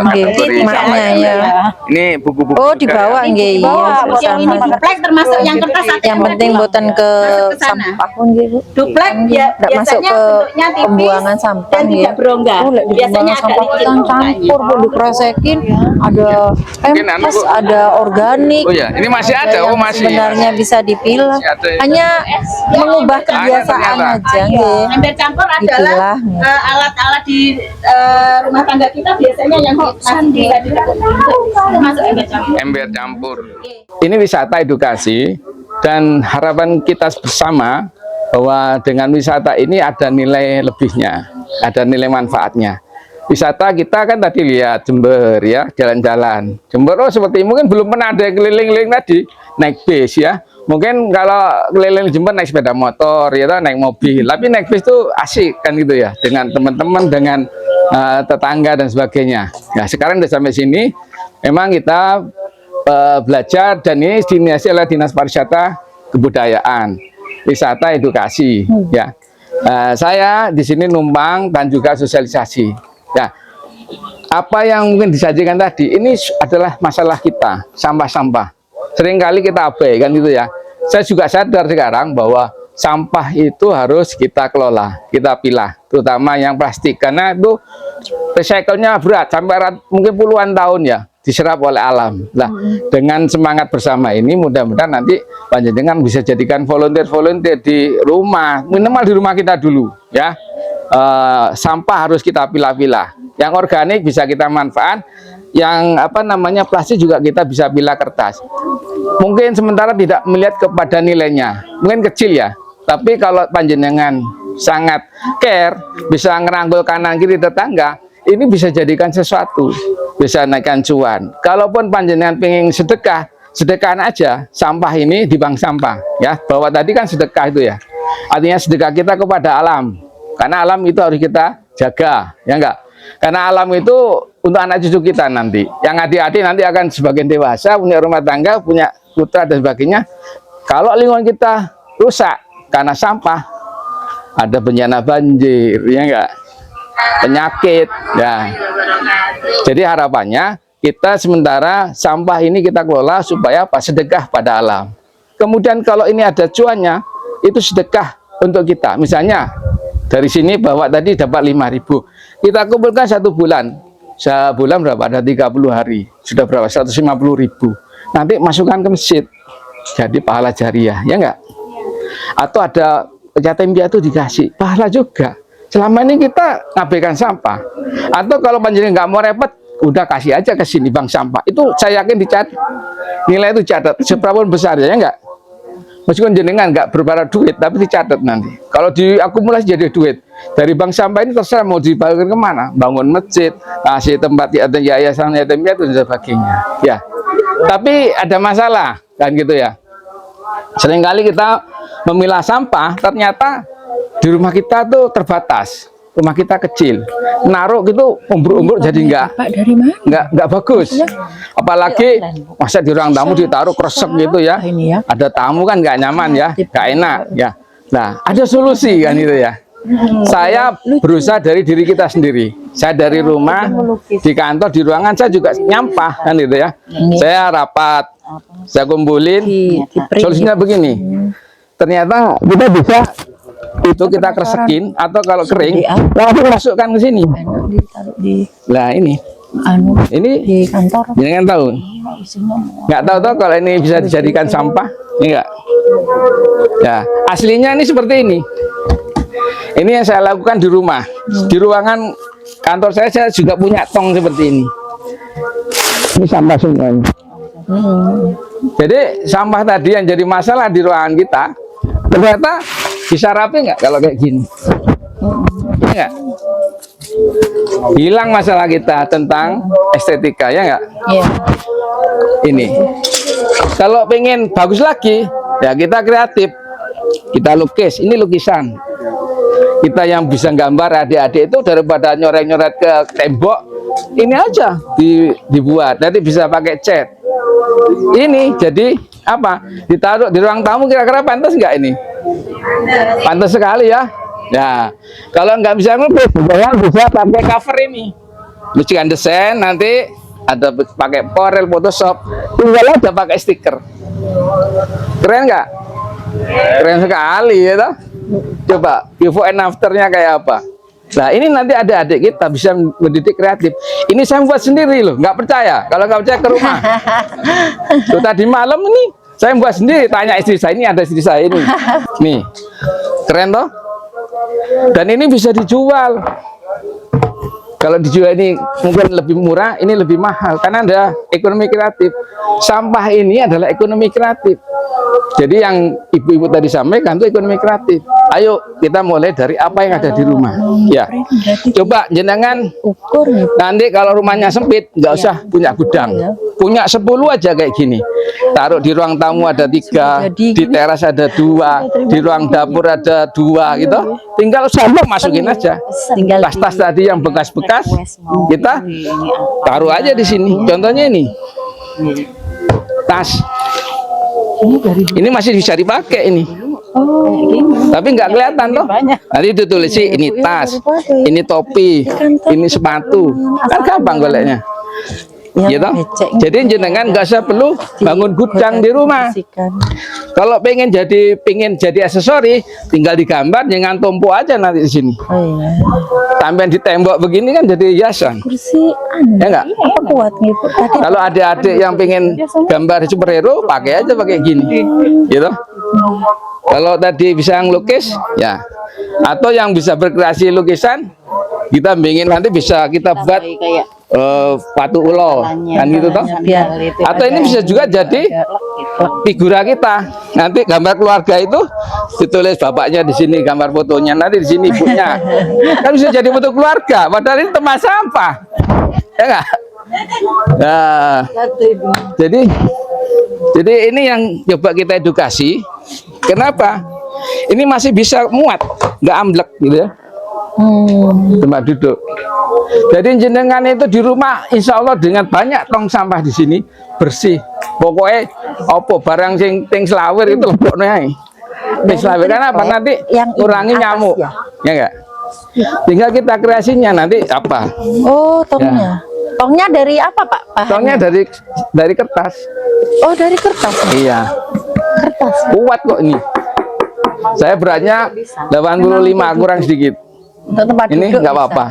Speaker 3: Nggih,
Speaker 1: Kategori sama
Speaker 3: maknya
Speaker 1: yang
Speaker 3: ya.
Speaker 1: lain. Ini buku-buku.
Speaker 3: Oh,
Speaker 1: juga
Speaker 3: dibawa
Speaker 1: ya.
Speaker 3: nggih. Iya,
Speaker 2: yang ini
Speaker 3: sama.
Speaker 2: duplek termasuk yang kertas ATM
Speaker 3: Yang penting
Speaker 2: tadi.
Speaker 3: boten ke
Speaker 2: Masuk ke sana.
Speaker 3: sampah pun nggih, Bu.
Speaker 2: Duplek ya
Speaker 3: Nggak masuk
Speaker 2: biasanya
Speaker 3: ke
Speaker 2: bentuknya tipis
Speaker 3: pembuangan sampah
Speaker 2: dan
Speaker 3: nggih.
Speaker 2: tidak berongga.
Speaker 3: Oh, lek di
Speaker 2: Biasanya
Speaker 3: pembuangan
Speaker 2: agak
Speaker 3: sampah
Speaker 2: licin
Speaker 3: kan
Speaker 2: mukanya.
Speaker 3: campur, Bu, dikrosekin ada
Speaker 1: Mungkin anu,
Speaker 3: empes,
Speaker 1: Bu.
Speaker 3: ada organik.
Speaker 1: Oh ya, ini masih ada.
Speaker 3: yang
Speaker 1: Oh, masih.
Speaker 3: sebenarnya bisa dipilah.
Speaker 1: Masih ada ya.
Speaker 3: Hanya mengubah kebiasaan
Speaker 1: ternyata.
Speaker 3: aja nggih.
Speaker 2: Ember campur adalah
Speaker 3: Dipilah.
Speaker 2: alat-alat di rumah tangga kita biasanya yang di termasuk ember campur.
Speaker 1: Ember campur. Ini wisata edukasi dan harapan kita bersama bahwa dengan wisata ini ada nilai lebihnya, ada nilai manfaatnya. Wisata kita kan tadi lihat Jember ya, jalan-jalan. Jember oh seperti mungkin belum pernah ada yang keliling-keliling tadi, naik bis ya. Mungkin kalau keliling Jember naik sepeda motor ya, naik mobil. Tapi naik bis itu asik kan gitu ya, dengan teman-teman, dengan tetangga dan sebagainya. Nah sekarang udah sampai sini, memang kita belajar dan ini diinisiasi oleh Dinas Pariwisata Kebudayaan, Wisata Edukasi ya. Saya di sini numpang dan juga sosialisasi. Ya, apa yang mungkin disajikan tadi ini adalah masalah kita, sampah-sampah. Seringkali kita abaikan itu ya. Saya juga sadar sekarang bahwa sampah itu harus kita kelola, kita pilah, terutama yang plastik, karena itu recycle-nya berat sampai mungkin puluhan tahun ya, diserap oleh alam. Nah, dengan semangat bersama ini mudah-mudahan nanti panjenengan bisa jadikan volunteer di rumah, minimal di rumah kita dulu ya. Sampah harus kita pilah-pilah. Yang organik bisa kita manfaat, yang plastik juga kita bisa pilah kertas. Mungkin sementara tidak melihat kepada nilainya, mungkin kecil ya. Tapi kalau panjenengan sangat care, bisa ngerangkul kanan kiri tetangga, ini bisa jadikan sesuatu, bisa naikkan cuan. Kalaupun panjenengan pengen sedekah, sedekahan aja sampah ini di bank sampah ya. Bahwa tadi kan sedekah itu ya. Artinya sedekah kita kepada alam. Karena alam itu harus kita jaga, ya enggak? Karena alam itu untuk anak cucu kita nanti. Yang hati-hati nanti akan sebagian dewasa, punya rumah tangga, punya putra dan sebagainya. Kalau lingkungan kita rusak karena sampah, ada bencana banjir, ya enggak? Penyakit, ya. Jadi harapannya kita sementara sampah ini kita kelola supaya sedekah pada alam. Kemudian kalau ini ada cuannya, itu sedekah untuk kita. Misalnya dari sini bawa tadi dapat 5.000, kita kumpulkan 1 bulan. Sebulan berapa? Ada 30 hari. Sudah berapa? 150.000. Nanti masukkan ke masjid. Jadi pahala jariah, ya enggak? Atau ada yatim piatu dikasih, pahala juga. Selama ini kita ngabaikan sampah. Atau kalau panjenengan nggak mau repot, udah kasih aja ke sini bank sampah. Itu saya yakin dicatat. Nilai itu catat seberapapun besar ya enggak? Meskipun jenengan nggak berbarang duit, tapi dicatat nanti. Kalau diakumulasi jadi duit. Dari bank sampah ini terserah mau dibagikan kemana. Bangun masjid, kasih tempat yayasan yatim piatu dan sebagainya. Ya. Tapi ada masalah, kan gitu ya. Seringkali kita memilah sampah, ternyata di rumah kita tuh terbatas. Rumah kita kecil, naruh gitu umbur-umbur jadi nggak bagus. Apalagi masa di ruang tamu ditaruh kresek gitu ya. Ada tamu kan nggak nyaman ya, nggak enak ya. Nah, ada solusi kan itu ya. Saya berusaha dari diri kita sendiri. Saya dari rumah, di kantor, di ruangan saya juga nyampah kan gitu ya. Saya rapat, saya kumpulin. Solusinya begini. Ternyata kita bisa itu kita kresekin atau kalau kering langsung masukkan ke sini. Nah ini di kantor. Jangan tahu. Nggak tahu kalau ini bisa dijadikan sampah, enggak? Ya aslinya ini seperti ini. Ini yang saya lakukan di rumah. Di ruangan kantor saya juga punya tong seperti ini. Ini sampah semuanya. Jadi sampah tadi yang jadi masalah di ruangan kita ternyata bisa rapi nggak kalau kayak gini? Enggak. Hilang masalah kita tentang estetika ya nggak? Iya. Ini. Kalau pengen bagus lagi, ya kita kreatif. Kita lukis. Ini lukisan. Kita yang bisa gambar adik-adik itu daripada nyoret-nyoret ke tembok, ini aja dibuat. Nanti bisa pakai cat. Ini jadi apa? Ditaruh di ruang tamu, kira-kira pantas nggak ini? Pantas sekali ya. Ya, kalau nggak bisa ngelukis, bisa pakai cover ini. Lucukan desain, nanti ada pakai Corel, Photoshop, tinggal aja pakai stiker. Keren nggak? Keren sekali ya toh? Coba before and afternya kayak apa? Nah ini nanti adik-adik kita bisa mendidik kreatif. Ini saya buat sendiri loh, nggak percaya. Kalau nggak percaya ke rumah. Tuh, tadi malam ini saya buat sendiri. Tanya istri saya, ini ada istri saya ini. Nih, keren toh? Dan ini bisa dijual. Kalau dijual ini mungkin lebih murah, ini lebih mahal karena ada ekonomi kreatif. Sampah ini adalah ekonomi kreatif. Jadi yang ibu-ibu tadi sampaikan itu ekonomi kreatif. Ayo kita mulai dari apa yang ada di rumah. Ya, coba jenengan nanti kalau rumahnya sempit nggak usah punya gudang, punya 10 aja kayak gini. Taruh di ruang tamu ada 3, di teras ada 2, di ruang dapur ada 2 gitu. Tinggal sampah masukin aja. Tas-tas tadi yang bekas-bekas kita taruh aja di sini. Contohnya ini tas. Ini masih bisa dipakai ini. Tapi nggak kelihatan toh. Nanti ditulis sih ini tas, ini topi, ini sepatu. Kan gampang goleknya. Gitu. Jadi jenengan nggak usah perlu bangun gudang di rumah. Kalau pengen jadi aksesori, tinggal digambar, jangan tumpu aja nanti di sini. Tambahan di tembok begini kan jadi hiasan.
Speaker 3: Kursi
Speaker 1: Ya enggak?
Speaker 3: apa kuat gitu.
Speaker 1: Kalau adik-adik yang pengen gambar superhero, pakai aja pakai gini, gitu. Kalau tadi bisa ngelukis, ya. Atau yang bisa berkreasi lukisan, kita ingin nanti bisa kita buat batu ulo, kan gitu toh. Atau ini bisa juga jadi figura kita. Nanti gambar keluarga itu ditulis bapaknya di sini, gambar fotonya nanti di sini ibunya. Kan bisa jadi foto keluarga. Padahal ini tempat sampah, ya enggak? Nah, jadi ini yang coba kita edukasi. Kenapa? Ini masih bisa muat, nggak amblek gitu ya. Tempat duduk. Jadi jenengan itu di rumah, insya Allah dengan banyak tong sampah di sini bersih. Pokoknya opo barang sing ting selawir itu lebokno ae. Ting selawir kan apa? Nanti
Speaker 3: yang
Speaker 1: kurangi
Speaker 3: atas
Speaker 1: nyamuk,
Speaker 3: ya?
Speaker 1: ya enggak? Tinggal kita kreasinya nanti apa?
Speaker 3: Oh, tongnya. Tongnya dari apa, Pak?
Speaker 1: Tongnya dari kertas.
Speaker 3: Oh, dari kertas.
Speaker 1: Iya.
Speaker 3: Kertas.
Speaker 1: Kuat kok ini. Saya beratnya 85 kurang sedikit.
Speaker 3: Untuk tempat
Speaker 1: Ini
Speaker 3: duduk
Speaker 1: nggak
Speaker 3: bisa.
Speaker 1: apa-apa.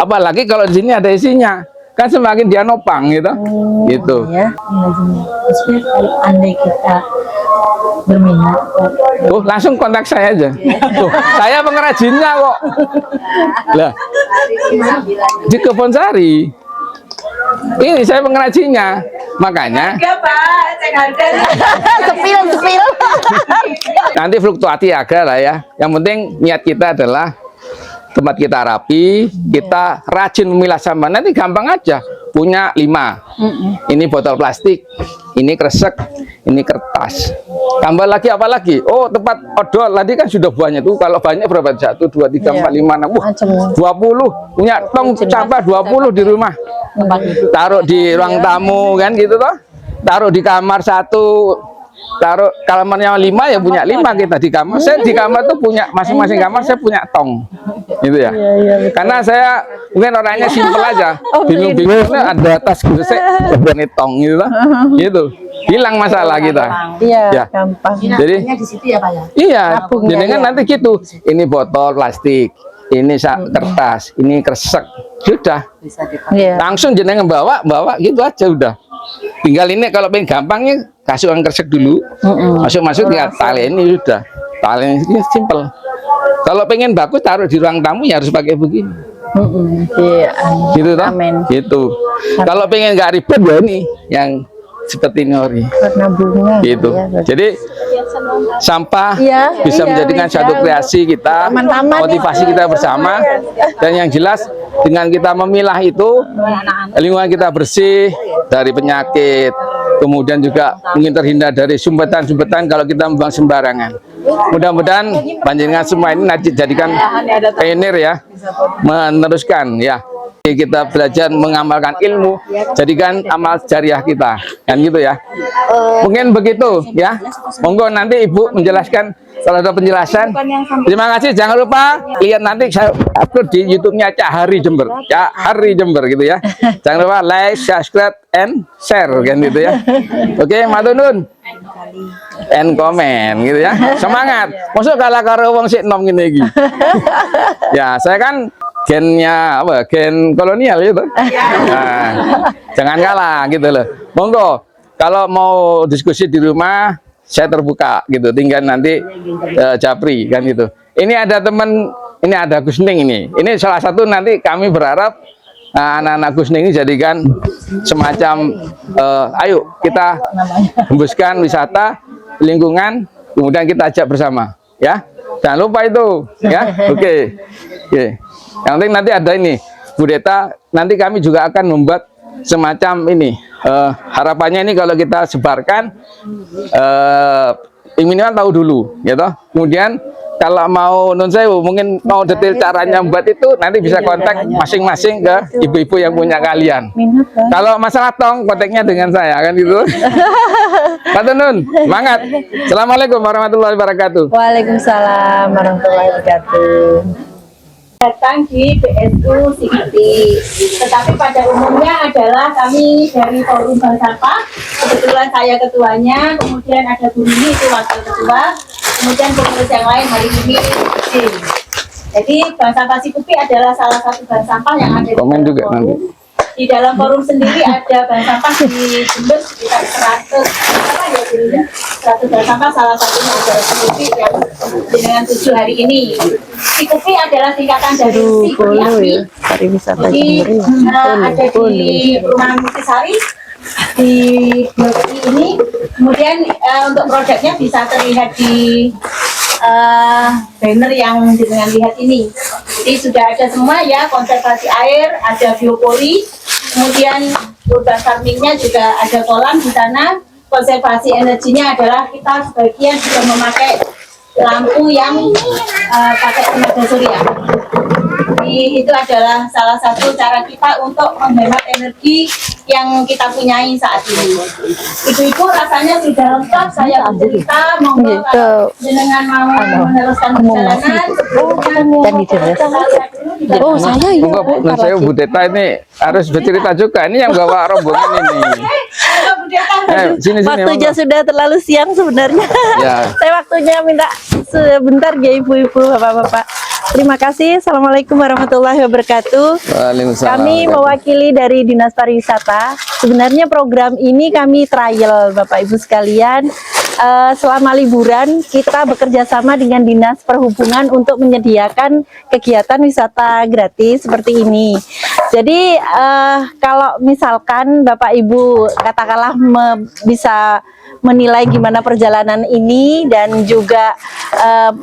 Speaker 1: Apalagi kalau di sini ada isinya, kan semakin dia nopang gitu. Gitu.
Speaker 3: Ya, maksudnya kalau andai kita berminat,
Speaker 1: Langsung kontak saya aja. Saya pengrajinnya kok. Lah, di Kebonsari. Ini saya pengrajinnya. Makanya
Speaker 3: sepil.
Speaker 1: nanti fluktuasi agak lah ya. Yang penting niat kita adalah tempat kita rapi, kita rajin memilah sampah. Nanti gampang aja. Punya 5. Ini botol plastik, ini kresek, ini kertas. Tambah lagi apa lagi? Oh, tempat odol tadi kan sudah banyak tuh. Kalau banyak berapa? 1, 2, 3, 4, 5, 6. Wah, 20. Punya tong sampah 20 di rumah. Taruh di ruang tamu kan gitu toh. Taruh di kamar 1. Taruh kamarnya 5 ya punya 5 kita di kamar. Saya di kamar tuh punya masing-masing kamar saya punya tong, gitu ya. Karena saya mungkin orangnya simpel aja, bingung-bingung ada tas gitu saya punya tong gitu, gitu. Hilang masalah kita.
Speaker 3: Iya,
Speaker 1: Ya.
Speaker 3: gampang.
Speaker 1: Jadi
Speaker 2: di situ ya, Pak ya.
Speaker 1: iya,
Speaker 3: Tabungnya,
Speaker 1: jadi kan
Speaker 3: ya.
Speaker 1: nanti gitu. Ini botol plastik, ini kertas, ini kresek, sudah.
Speaker 3: Iya.
Speaker 1: Langsung jenengan bawa gitu aja udah. Tinggal ini kalau pengen gampangnya kasih uang kresek dulu, masuk ya tali ini sudah, tali ini simple. Kalau pengen bagus taruh di ruang tamu ya harus pakai begini,
Speaker 3: Iya.
Speaker 1: gitu toh,
Speaker 3: Amin.
Speaker 1: gitu. Kalau pengen nggak ribet ya ini yang seperti ini ori,
Speaker 3: Warna bunga.
Speaker 1: gitu.
Speaker 3: Ya,
Speaker 1: Jadi sampah
Speaker 3: Iya,
Speaker 1: bisa
Speaker 3: iya,
Speaker 1: menjadikan
Speaker 3: bisa.
Speaker 1: satu kreasi kita,
Speaker 3: Taman-taman
Speaker 1: motivasi
Speaker 3: itu.
Speaker 1: kita bersama, dan yang jelas dengan kita memilah itu lingkungan kita bersih dari penyakit, kemudian juga mungkin terhindar dari sumbetan-sumbetan kalau kita membuang sembarangan. Mudah-mudahan panjenengan semua ini nanti jadikan pioneer ya, meneruskan ya. Kita belajar mengamalkan ilmu, jadikan amal jariah kita, kan gitu ya. Mungkin begitu ya. Monggo nanti Ibu menjelaskan kalau ada penjelasan. Terima kasih. Jangan lupa lihat nanti saya upload di YouTube-nya Cak Hari Jember, Cak Hari Jember gitu ya. Jangan lupa like, subscribe, and share kan gitu ya. Oke, matur nuwun. And comment gitu ya. Semangat. Masuk kalah karo wong sik nom ngene iki. Ya, saya kan gennya apa? Gen kolonial gitu. Nah, jangan kalah gitu loh. Monggo kalau mau diskusi di rumah saya terbuka gitu. Tinggal nanti Japri kan gitu. Ini ada teman, ini ada Gusning ini. Ini salah satu nanti kami berharap anak-anak Gusning ini jadikan semacam ayo kita hembuskan wisata lingkungan, kemudian kita ajak bersama ya. Jangan lupa itu ya. Oke. Yang penting nanti ada ini Bu Deta, nanti kami juga akan membuat semacam ini harapannya ini kalau kita sebarkan minimal tahu dulu, gitu. Kemudian kalau mau nun sewu, mungkin mau detail caranya buat itu, nanti bisa kontak masing-masing ke ibu-ibu yang punya kalian. Kalau masalah tong, kontaknya dengan saya, kan gitu. Pak Tunun, semangat. Assalamualaikum warahmatullahi wabarakatuh.
Speaker 3: Waalaikumsalam warahmatullahi wabarakatuh.
Speaker 2: Datang di BSU Sikiti. Tetapi pada umumnya adalah kami dari Forum Bank Sampah, kebetulan saya ketuanya, kemudian ada Bu Nini itu wakil ketua, kemudian pengurus yang lain hari ini izin. Jadi Bank Sampah Sikiti adalah salah satu bank sampah yang ada di
Speaker 1: Komen
Speaker 2: dalam
Speaker 1: juga
Speaker 2: forum.
Speaker 1: nanti.
Speaker 2: Di dalam forum sendiri ada bank sampah di Jember sekitar 100 apa ya Bu ya? 100 bank sampah, salah satunya adalah Sikiti yang dengan 7 hari ini. Sikiti adalah singkatan dari Sikiti.
Speaker 3: Pariwisata
Speaker 2: Jadi ada di Perumahan Muktisari di Blok I ini. Kemudian untuk produknya bisa terlihat di banner yang dengan lihat ini. Jadi sudah ada semua ya, konservasi air, ada biopori, kemudian urban farmingnya juga ada kolam di sana. Konservasi energinya adalah kita sebagian juga memakai lampu yang pakai tenaga surya. Jadi itu adalah salah satu cara kita untuk menghemat energi yang kita punyai saat ini. Ibu-ibu rasanya sudah lengkap, saya bercerita, monggo kalau jenengan mau meneruskan perjalanan sebelumnya.
Speaker 3: Oh, saya ya.
Speaker 1: Monggo, nun sewu Bu Teta ini harus bercerita juga. Ini yang bawa rombongan ini. Sini
Speaker 3: Waktunya sudah terlalu siang sebenarnya.
Speaker 1: Ya.
Speaker 3: Saya waktunya minta sebentar ya ibu-ibu, bapak-bapak. Terima kasih. Assalamualaikum warahmatullahi wabarakatuh.
Speaker 1: Waalaikumsalam.
Speaker 3: Kami mewakili dari Dinas Pariwisata. Sebenarnya program ini kami trial, Bapak Ibu sekalian. Selama liburan kita bekerja sama dengan Dinas Perhubungan untuk menyediakan kegiatan wisata gratis seperti ini. Jadi kalau misalkan Bapak Ibu katakanlah bisa menilai gimana perjalanan ini dan juga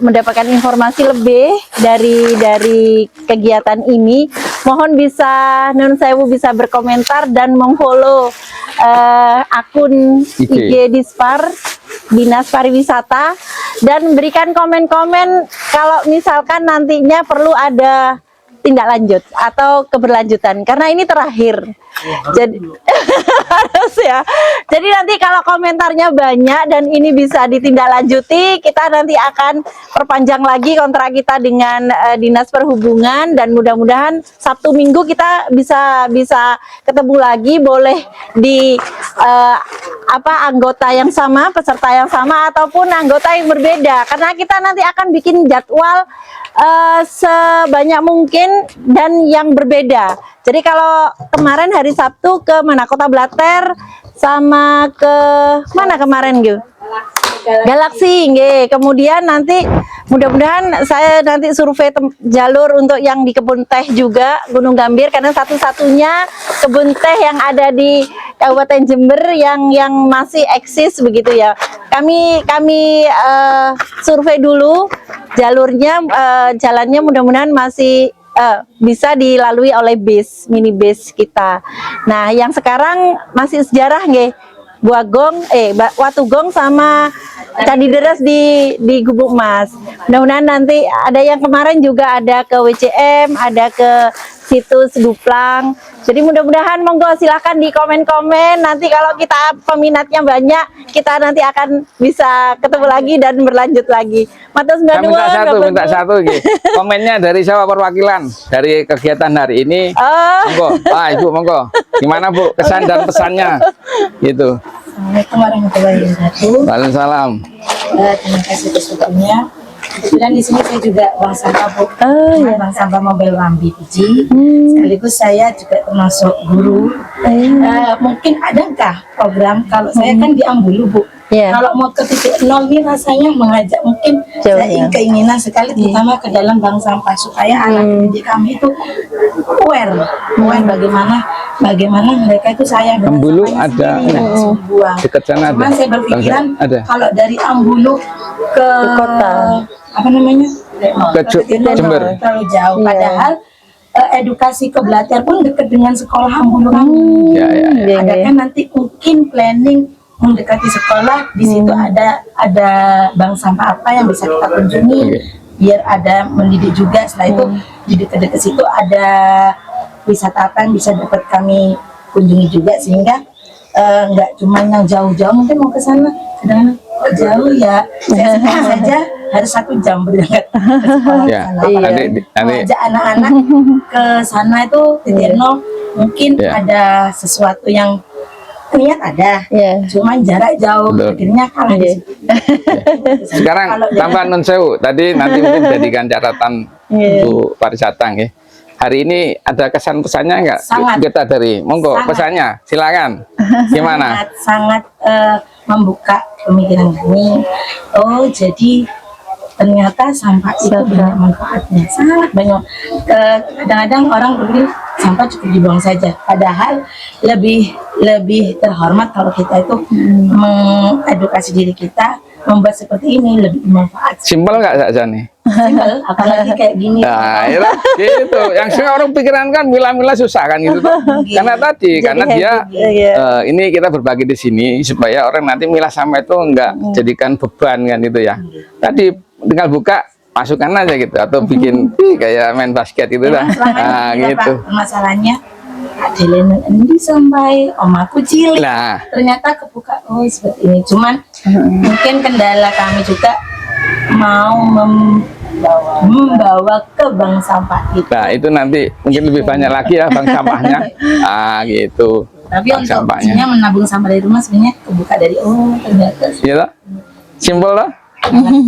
Speaker 3: mendapatkan informasi lebih dari kegiatan ini, mohon bisa Nun Sewu bisa berkomentar dan mengfollow akun IG Dispar Dinas Pariwisata dan berikan komen-komen kalau misalkan nantinya perlu ada tindak lanjut atau keberlanjutan, karena ini terakhir. Jadi harus ya. Jadi nanti kalau komentarnya banyak dan ini bisa ditindaklanjuti, kita nanti akan perpanjang lagi kontrak kita dengan Dinas Perhubungan dan mudah-mudahan Sabtu Minggu kita bisa ketemu lagi, boleh di anggota yang sama, peserta yang sama ataupun anggota yang berbeda, karena kita nanti akan bikin jadwal sebanyak mungkin dan yang berbeda. Jadi kalau kemarin hari Sabtu ke mana, Kota Blater sama ke mana kemarin gitu? Galaksi, nggih. Kemudian nanti mudah-mudahan saya nanti survei jalur untuk yang di kebun teh juga Gunung Gambir, karena satu-satunya kebun teh yang ada di Kabupaten Jember yang masih eksis begitu ya. Kami survei dulu jalurnya, jalannya mudah-mudahan masih bisa dilalui oleh mini bus kita. Nah, yang sekarang masih sejarah nggih. Watugong sama Candi Deres di Gubuk Mas. Mudah-mudahan nanti ada yang kemarin juga ada ke WCM, ada ke situs Duplang. Jadi mudah-mudahan monggo silahkan di komen-komen. Nanti kalau kita peminatnya banyak, kita nanti akan bisa ketemu lagi dan berlanjut lagi. Matur
Speaker 1: Saya
Speaker 3: nuwun.
Speaker 1: minta satu gitu. Komennya dari siapa perwakilan dari kegiatan hari ini? Monggo, Pak Ibu monggo. Gimana Bu kesan dan pesannya? Gitu.
Speaker 4: Assalamualaikum warahmatullahi wabarakatuh.
Speaker 1: Waalaikumsalam.
Speaker 4: Terima kasih atas waktunya. Kemudian di sini saya juga bank sampah Bu, bank sampah Mobile Wambi Piji. Sekaligus saya juga termasuk guru. Mungkin adakah program, kalau saya kan di Ambulu Bu. Kalau mau ke titik nol ini rasanya mengajak, mungkin saya keinginan sekali terutama ke dalam bank sampah supaya anak didik kami itu aware bagaimana mereka itu sayang dengan
Speaker 1: Ambulu
Speaker 4: sampahnya
Speaker 1: ada
Speaker 4: sendiri, buang.
Speaker 1: dekat sana ada.
Speaker 4: Cuman saya berpikiran
Speaker 1: Ada.
Speaker 4: kalau dari Ambulu ke
Speaker 3: kota,
Speaker 4: apa namanya,
Speaker 1: Ke Jember.
Speaker 4: terlalu jauh. Padahal edukasi ke Blater pun dekat dengan sekolah Ambulu kami.
Speaker 1: Ya.
Speaker 4: Ada kan nanti mungkin planning mendekati sekolah, di situ ada bank sampah apa yang bisa kita kunjungi, biar ada mendidik juga. Setelah itu di dekat-dekat situ ada wisata apa yang bisa dapat kami kunjungi juga, sehingga nggak cuma yang jauh-jauh, mungkin mau ke sana kadang-kadang kok jauh ya, saya senang saja harus 1 jam berangkat ke sekolah
Speaker 1: Ya,
Speaker 4: sana. Apalagi mengajak anak-anak ke sana itu titik nol, mungkin ada sesuatu yang niat ada, cuman jarak jauh,
Speaker 1: Betul.
Speaker 4: akhirnya kalah di situ.
Speaker 1: Sekarang tanpa nun sewu, tadi nanti mungkin jadikan catatan untuk pariwisata ya. Hari ini ada kesan pesannya nggak
Speaker 4: Sangat.
Speaker 1: kita dari monggo
Speaker 4: Sangat.
Speaker 1: pesannya silakan gimana?
Speaker 4: Sangat membuka pemikiran kami. Oh, jadi ternyata sampah itu banyak manfaatnya, sangat banyak. Kadang-kadang orang berpikir sampah cukup dibuang saja, padahal lebih terhormat kalau kita itu mengedukasi diri kita, membuat seperti ini lebih bermanfaat.
Speaker 1: Simpel nggak saja nih?
Speaker 4: Simpel, apalagi kayak gini.
Speaker 1: Nah, itu gitu. Yang sering orang pikiran kan mila-mila susah kan gitu tuh. Karena tadi karena dia ini kita berbagi di sini supaya orang nanti milah sampah itu enggak jadikan beban kan gitu ya. Tadi tinggal buka masukkan aja gitu atau bikin kayak main basket gitu lah. Nah, gitu.
Speaker 4: Masalahnya Adelena ini sampai omaku cilik.
Speaker 1: Nah,
Speaker 4: Ternyata kebuka oh seperti ini. Cuman mungkin kendala kami juga mau membawa ke bank sampah itu.
Speaker 1: nah itu nanti mungkin lebih banyak lagi ya bank sampahnya. Ah, gitu.
Speaker 4: Tapi
Speaker 1: Bank
Speaker 4: untuk
Speaker 1: sampahnya.
Speaker 4: sebenarnya menabung sampah dari rumah sebenarnya kebuka dari ternyata.
Speaker 1: Iya toh? Simpel toh?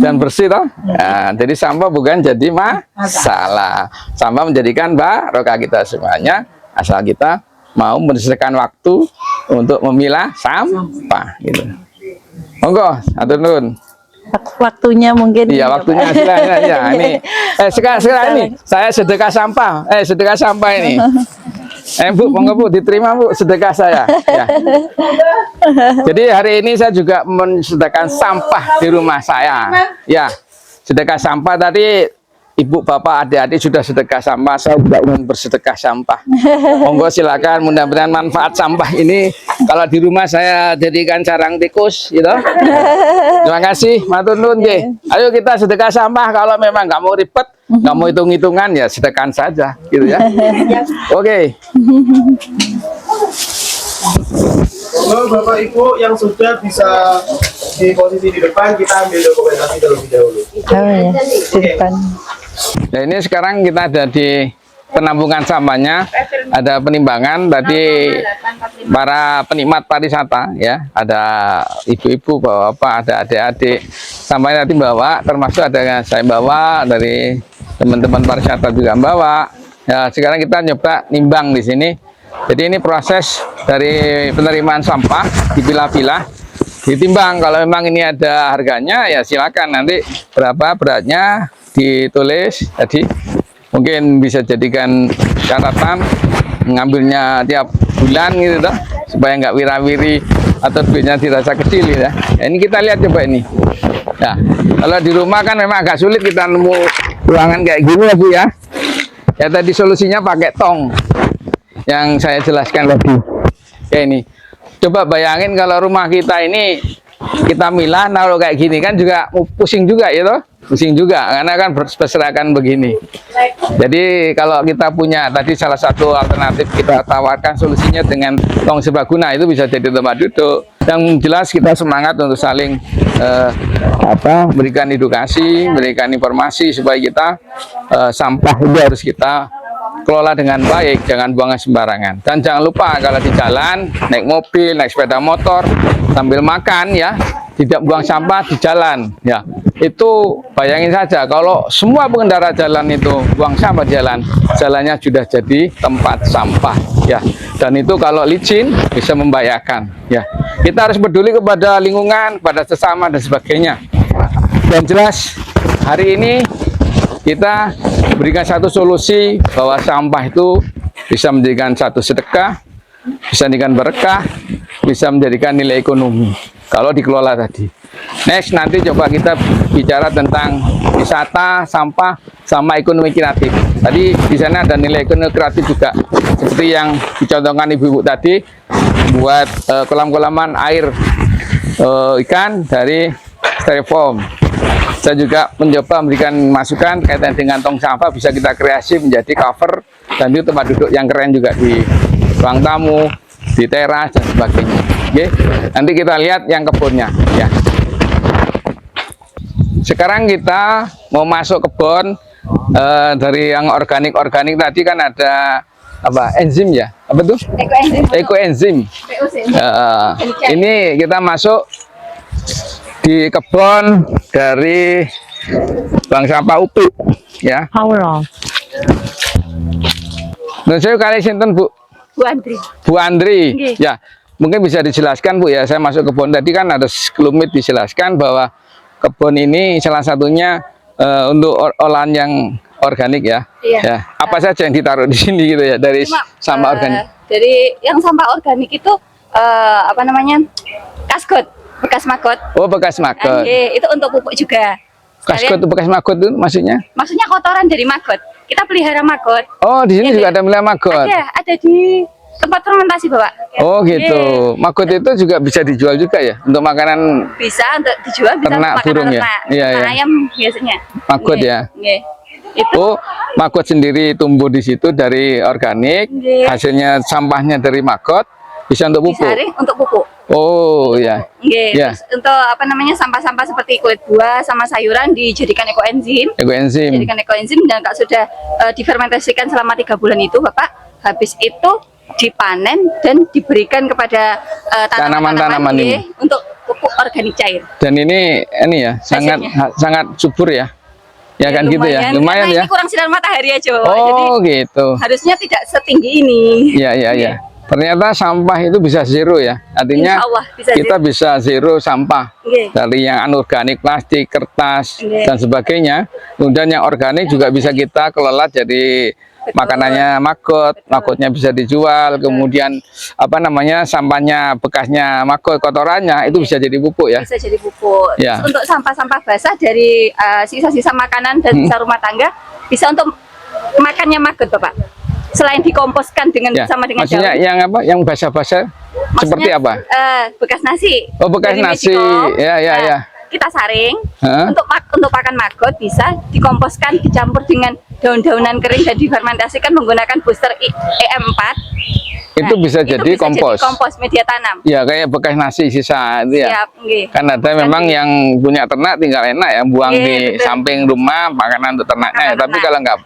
Speaker 1: Dan bersih toh? Nah, jadi sampah bukan jadi masalah. Sampah menjadikan barokah kita semuanya, asal kita mau menyediakan waktu untuk memilah sampah gitu. Monggo, atur nuwun.
Speaker 3: Waktunya mungkin.
Speaker 1: Iya, waktunya silakan ya. Ini sekarang ini saya sedekah sampah. Sedekah sampah ini. Bu, monggo Bu, diterima Bu sedekah saya. Ya. Jadi hari ini saya juga mensedekahkan sampah di rumah saya. Ya, sedekah sampah tadi Ibu, Bapak, adik-adik sudah sedekah sampah, saya juga ingin bersedekah sampah. Monggo silakan, mudah-mudahan manfaat sampah ini kalau di rumah saya jadikan sarang tikus, gitu. Terima kasih, matur nuwun nggih. Ayo kita sedekah sampah, kalau memang nggak mau ribet, nggak mau hitung-hitungan ya sedekahkan saja, gitu ya. Oke.
Speaker 5: Halo Bapak Ibu yang sudah bisa di posisi di depan, kita ambil dokumentasi terlebih dahulu.
Speaker 3: Oh ya, di depan.
Speaker 1: Nah, ini sekarang kita ada di penampungan sampahnya, ada penimbangan tadi para penikmat pariwisata ya, ada ibu-ibu, bapak-bapak, ada adik-adik, sampahnya tadi bawa, termasuk ada yang saya bawa dari teman-teman pariwisata juga bawa. Ya, sekarang kita nyoba nimbang di sini. Jadi ini proses dari penerimaan sampah, dipilah-pilah, ditimbang. Kalau memang ini ada harganya ya silakan, nanti berapa beratnya ditulis. Jadi mungkin bisa jadikan catatan, ngambilnya tiap bulan gitu toh, supaya nggak wira-wiri atau duitnya dirasa kecil ya. Nah, ini kita lihat coba ini. Nah, kalau di rumah kan memang agak sulit kita nemu ruangan kayak gini ya Bu ya. Ya tadi solusinya pakai tong yang saya jelaskan tadi. Ya ini. Coba bayangin kalau rumah kita ini kita milah naruh kayak gini kan juga pusing juga ya toh? Pusing juga karena kan berserakan begini. Jadi kalau kita punya tadi salah satu alternatif kita tawarkan solusinya dengan tong serbaguna, itu bisa jadi tempat duduk. Yang jelas kita semangat untuk saling berikan edukasi, berikan informasi supaya kita sampah itu harus kita kelola dengan baik, jangan buang sembarangan. Dan jangan lupa kalau di jalan, naik mobil, naik sepeda motor, sambil makan ya, tidak buang sampah di jalan ya. Itu bayangin saja kalau semua pengendara jalan itu buang sampah di jalan, jalannya sudah jadi tempat sampah ya. Dan itu kalau licin bisa membahayakan ya. Kita harus peduli kepada lingkungan, pada sesama dan sebagainya. Dan jelas hari ini kita berikan satu solusi bahwa sampah itu bisa menjadikan satu sedekah, bisa menjadikan berkah, bisa menjadikan nilai ekonomi kalau dikelola tadi. Next, nanti coba kita bicara tentang wisata, sampah, sama ekonomi kreatif. Tadi di sana ada nilai ekonomi kreatif juga, seperti yang dicontohkan ibu-ibu tadi, buat kolam-kolaman air ikan dari styrofoam. Saya juga mencoba memberikan masukan kaitan dengan tong sampah bisa kita kreasi menjadi cover dan itu tempat duduk yang keren juga di ruang tamu, di teras dan sebagainya. Oke, nanti kita lihat yang kebunnya ya. Sekarang kita mau masuk kebun dari yang organik tadi kan ada apa enzim ya? Apa tuh? Ekoenzim. Ini kita masuk di kebun dari Bank Sampah Upu ya. Nah, saya kali sinten Bu? Bu Andri. Ya, mungkin bisa dijelaskan Bu ya. Saya masuk kebun tadi kan ada sekelumit dijelaskan bahwa kebun ini salah satunya untuk olahan yang organik ya.
Speaker 6: Iya.
Speaker 1: Ya. Apa saja yang ditaruh di sini gitu ya dari sampah organik?
Speaker 6: Dari yang sampah organik itu apa namanya? Kaskot, bekas maggot.
Speaker 1: Oh, bekas maggot.
Speaker 6: Itu untuk pupuk juga.
Speaker 1: Kaskot itu bekas maggot itu maksudnya?
Speaker 6: Maksudnya kotoran dari maggot. Kita pelihara maggot.
Speaker 1: Oh, di sini juga ada milik maggot.
Speaker 6: Ada di tempat fermentasi, Bapak.
Speaker 1: Oh, gitu. Maggot itu juga bisa dijual juga ya untuk makanan
Speaker 6: Bisa untuk dijual, bisa
Speaker 1: ternak
Speaker 6: untuk
Speaker 1: burung ya?
Speaker 6: ternak.
Speaker 1: Iya,
Speaker 6: Ternak
Speaker 1: iya.
Speaker 6: ayam biasanya.
Speaker 1: Maggot ya?
Speaker 6: Itu
Speaker 1: Oh, maggot sendiri tumbuh di situ dari organik, hasilnya sampahnya dari maggot bisa untuk pupuk.
Speaker 6: disaring untuk pupuk.
Speaker 1: Oh, ya. Ya.
Speaker 6: Terus untuk apa namanya sampah-sampah seperti kulit buah sama sayuran dijadikan ekoenzim.
Speaker 1: Ekoenzim.
Speaker 6: Jadikan ekoenzim dan kalau sudah difermentasikan selama 3 bulan itu, Bapak, habis itu dipanen dan diberikan kepada
Speaker 1: Tanaman-tanaman ini.
Speaker 6: untuk pupuk organik cair.
Speaker 1: Dan ini ya sangat sangat subur ya. Ya kan gitu ya. Lumayan
Speaker 6: karena
Speaker 1: ya.
Speaker 6: Ini kurang sinar matahari aja.
Speaker 1: Oh,
Speaker 6: Jadi
Speaker 1: gitu.
Speaker 6: harusnya tidak setinggi ini.
Speaker 1: Iya, iya, iya. Ternyata sampah itu bisa zero ya. Artinya
Speaker 6: Insya Allah bisa
Speaker 1: kita bisa zero sampah dari yang anorganik, plastik, kertas dan sebagainya. Kemudian yang organik juga bisa kita kelola jadi makanannya maggot, maggotnya bisa dijual. Kemudian apa namanya sampahnya bekasnya maggot, kotorannya itu bisa jadi pupuk ya.
Speaker 6: Bisa jadi pupuk.
Speaker 1: Ya.
Speaker 6: Terus untuk sampah-sampah basah dari sisa-sisa makanan dan sisa rumah tangga bisa untuk makannya maggot, Bapak. Selain dikomposkan dengan
Speaker 1: Ya.
Speaker 6: bersama dengan
Speaker 1: Maksudnya
Speaker 6: daun.
Speaker 1: yang apa? Yang basah-basah seperti apa?
Speaker 6: Bekas nasi.
Speaker 1: Oh, bekas
Speaker 6: Dari
Speaker 1: nasi.
Speaker 6: Mexico.
Speaker 1: Ya, ya, ya.
Speaker 6: Kita saring
Speaker 1: Hah?
Speaker 6: untuk pakan maggot bisa dikomposkan dicampur dengan daun-daunan kering dan difermentasikan menggunakan booster EM4.
Speaker 1: Itu bisa jadi kompos.
Speaker 6: Jadi kompos media tanam.
Speaker 1: Ya, kayak bekas nasi sisa itu ya.
Speaker 6: Siap, nggih.
Speaker 1: Kan ada memang yang punya ternak tinggal enak ya buang
Speaker 6: Iya,
Speaker 1: di
Speaker 6: betul.
Speaker 1: samping rumah makanan untuk ternaknya ya.
Speaker 6: Makanan
Speaker 1: Tapi
Speaker 6: ternak.
Speaker 1: kalau enggak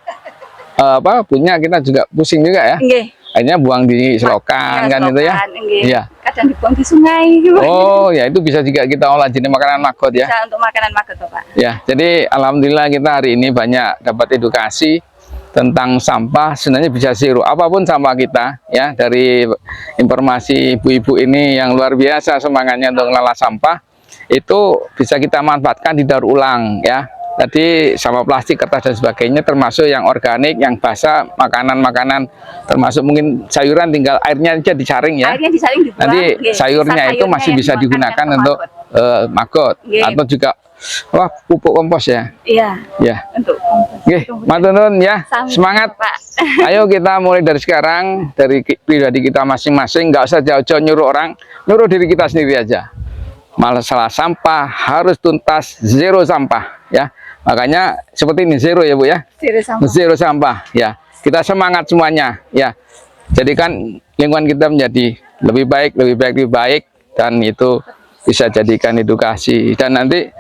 Speaker 1: punya kita juga pusing juga ya.
Speaker 6: Nggih.
Speaker 1: Akhirnya buang di selokan kan itu ya.
Speaker 6: Nggih.
Speaker 1: Iya.
Speaker 6: Kadang dibuang di sungai.
Speaker 1: Oh, ya itu bisa juga kita olah jadi makanan maggot ya.
Speaker 6: Bisa untuk makanan maggot, Bapak.
Speaker 1: Ya, jadi alhamdulillah kita hari ini banyak dapat edukasi tentang sampah. Sebenarnya bisa zero apapun sampah kita ya, dari informasi ibu-ibu ini yang luar biasa semangatnya untuk ngelola sampah itu bisa kita manfaatkan di daur ulang ya. Tadi sampah plastik, kertas dan sebagainya termasuk yang organik, yang basah, makanan-makanan termasuk mungkin sayuran tinggal airnya aja disaring ya.
Speaker 6: Airnya disaring dibuang.
Speaker 1: Nanti
Speaker 6: nggih.
Speaker 1: sayurnya itu masih
Speaker 6: yang
Speaker 1: bisa
Speaker 6: dimakan
Speaker 1: digunakan
Speaker 6: yang
Speaker 1: untuk maggot
Speaker 6: Nggih.
Speaker 1: atau juga pupuk kompos ya.
Speaker 6: Iya,
Speaker 1: Ya.
Speaker 6: untuk
Speaker 1: Oke, matur nuwun ya.
Speaker 6: Sama,
Speaker 1: Semangat.
Speaker 6: Pak.
Speaker 1: Ayo kita mulai dari sekarang dari pribadi kita masing-masing, nggak usah jauh-jauh nyuruh orang, nyuruh diri kita sendiri aja. Masalah sampah harus tuntas, zero sampah ya. Makanya seperti ini zero ya Bu ya.
Speaker 6: Zero sampah.
Speaker 1: Zero sampah ya. Kita semangat semuanya ya. Jadikan lingkungan kita menjadi lebih baik, lebih baik, lebih baik, dan itu bisa jadikan edukasi. Dan nanti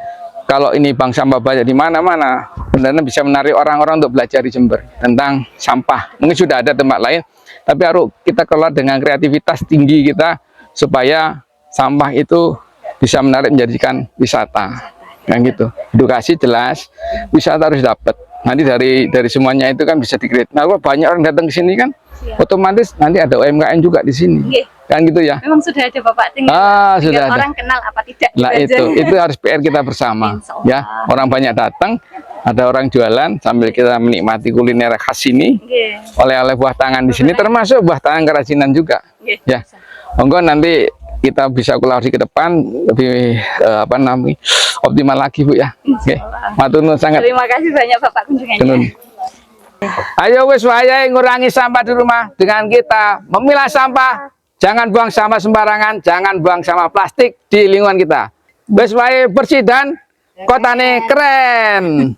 Speaker 1: kalau ini bank sampah banyak di mana-mana, benar-benar bisa menarik orang-orang untuk belajar di Jember tentang sampah. Mungkin sudah ada tempat lain, tapi harus kita kelola dengan kreativitas tinggi kita supaya sampah itu bisa menarik menjadikan wisata. Kan gitu. Edukasi jelas, wisata harus dapat. Nanti dari semuanya itu kan bisa di-create. Nah, kalau banyak orang datang ke sini kan, otomatis nanti ada UMKM juga di sini.
Speaker 6: Nggih.
Speaker 1: Kan gitu ya.
Speaker 6: Memang sudah ada, Bapak, tinggal,
Speaker 1: Sudah ada.
Speaker 6: orang kenal apa tidak.
Speaker 1: Nah
Speaker 6: gitu aja.
Speaker 1: itu harus PR kita bersama
Speaker 6: Insya Allah.
Speaker 1: ya. Orang banyak datang, ada orang jualan sambil kita menikmati kuliner khas ini,
Speaker 6: Nggih.
Speaker 1: oleh-oleh buah tangan di sini, termasuk buah tangan kerajinan juga.
Speaker 6: Nggih.
Speaker 1: Ya, monggo nanti kita bisa kolaborasi ke depan lebih optimal lagi Bu ya. Oke, matur nuwun sangat.
Speaker 6: Terima kasih banyak, Bapak, kunjungannya.
Speaker 1: Tenun. Ayo wis wayahe ngurangi sampah di rumah dengan kita memilah sampah Jangan buang sampah sembarangan, jangan buang sampah plastik di lingkungan kita. Wes wae bersih dan kotane keren.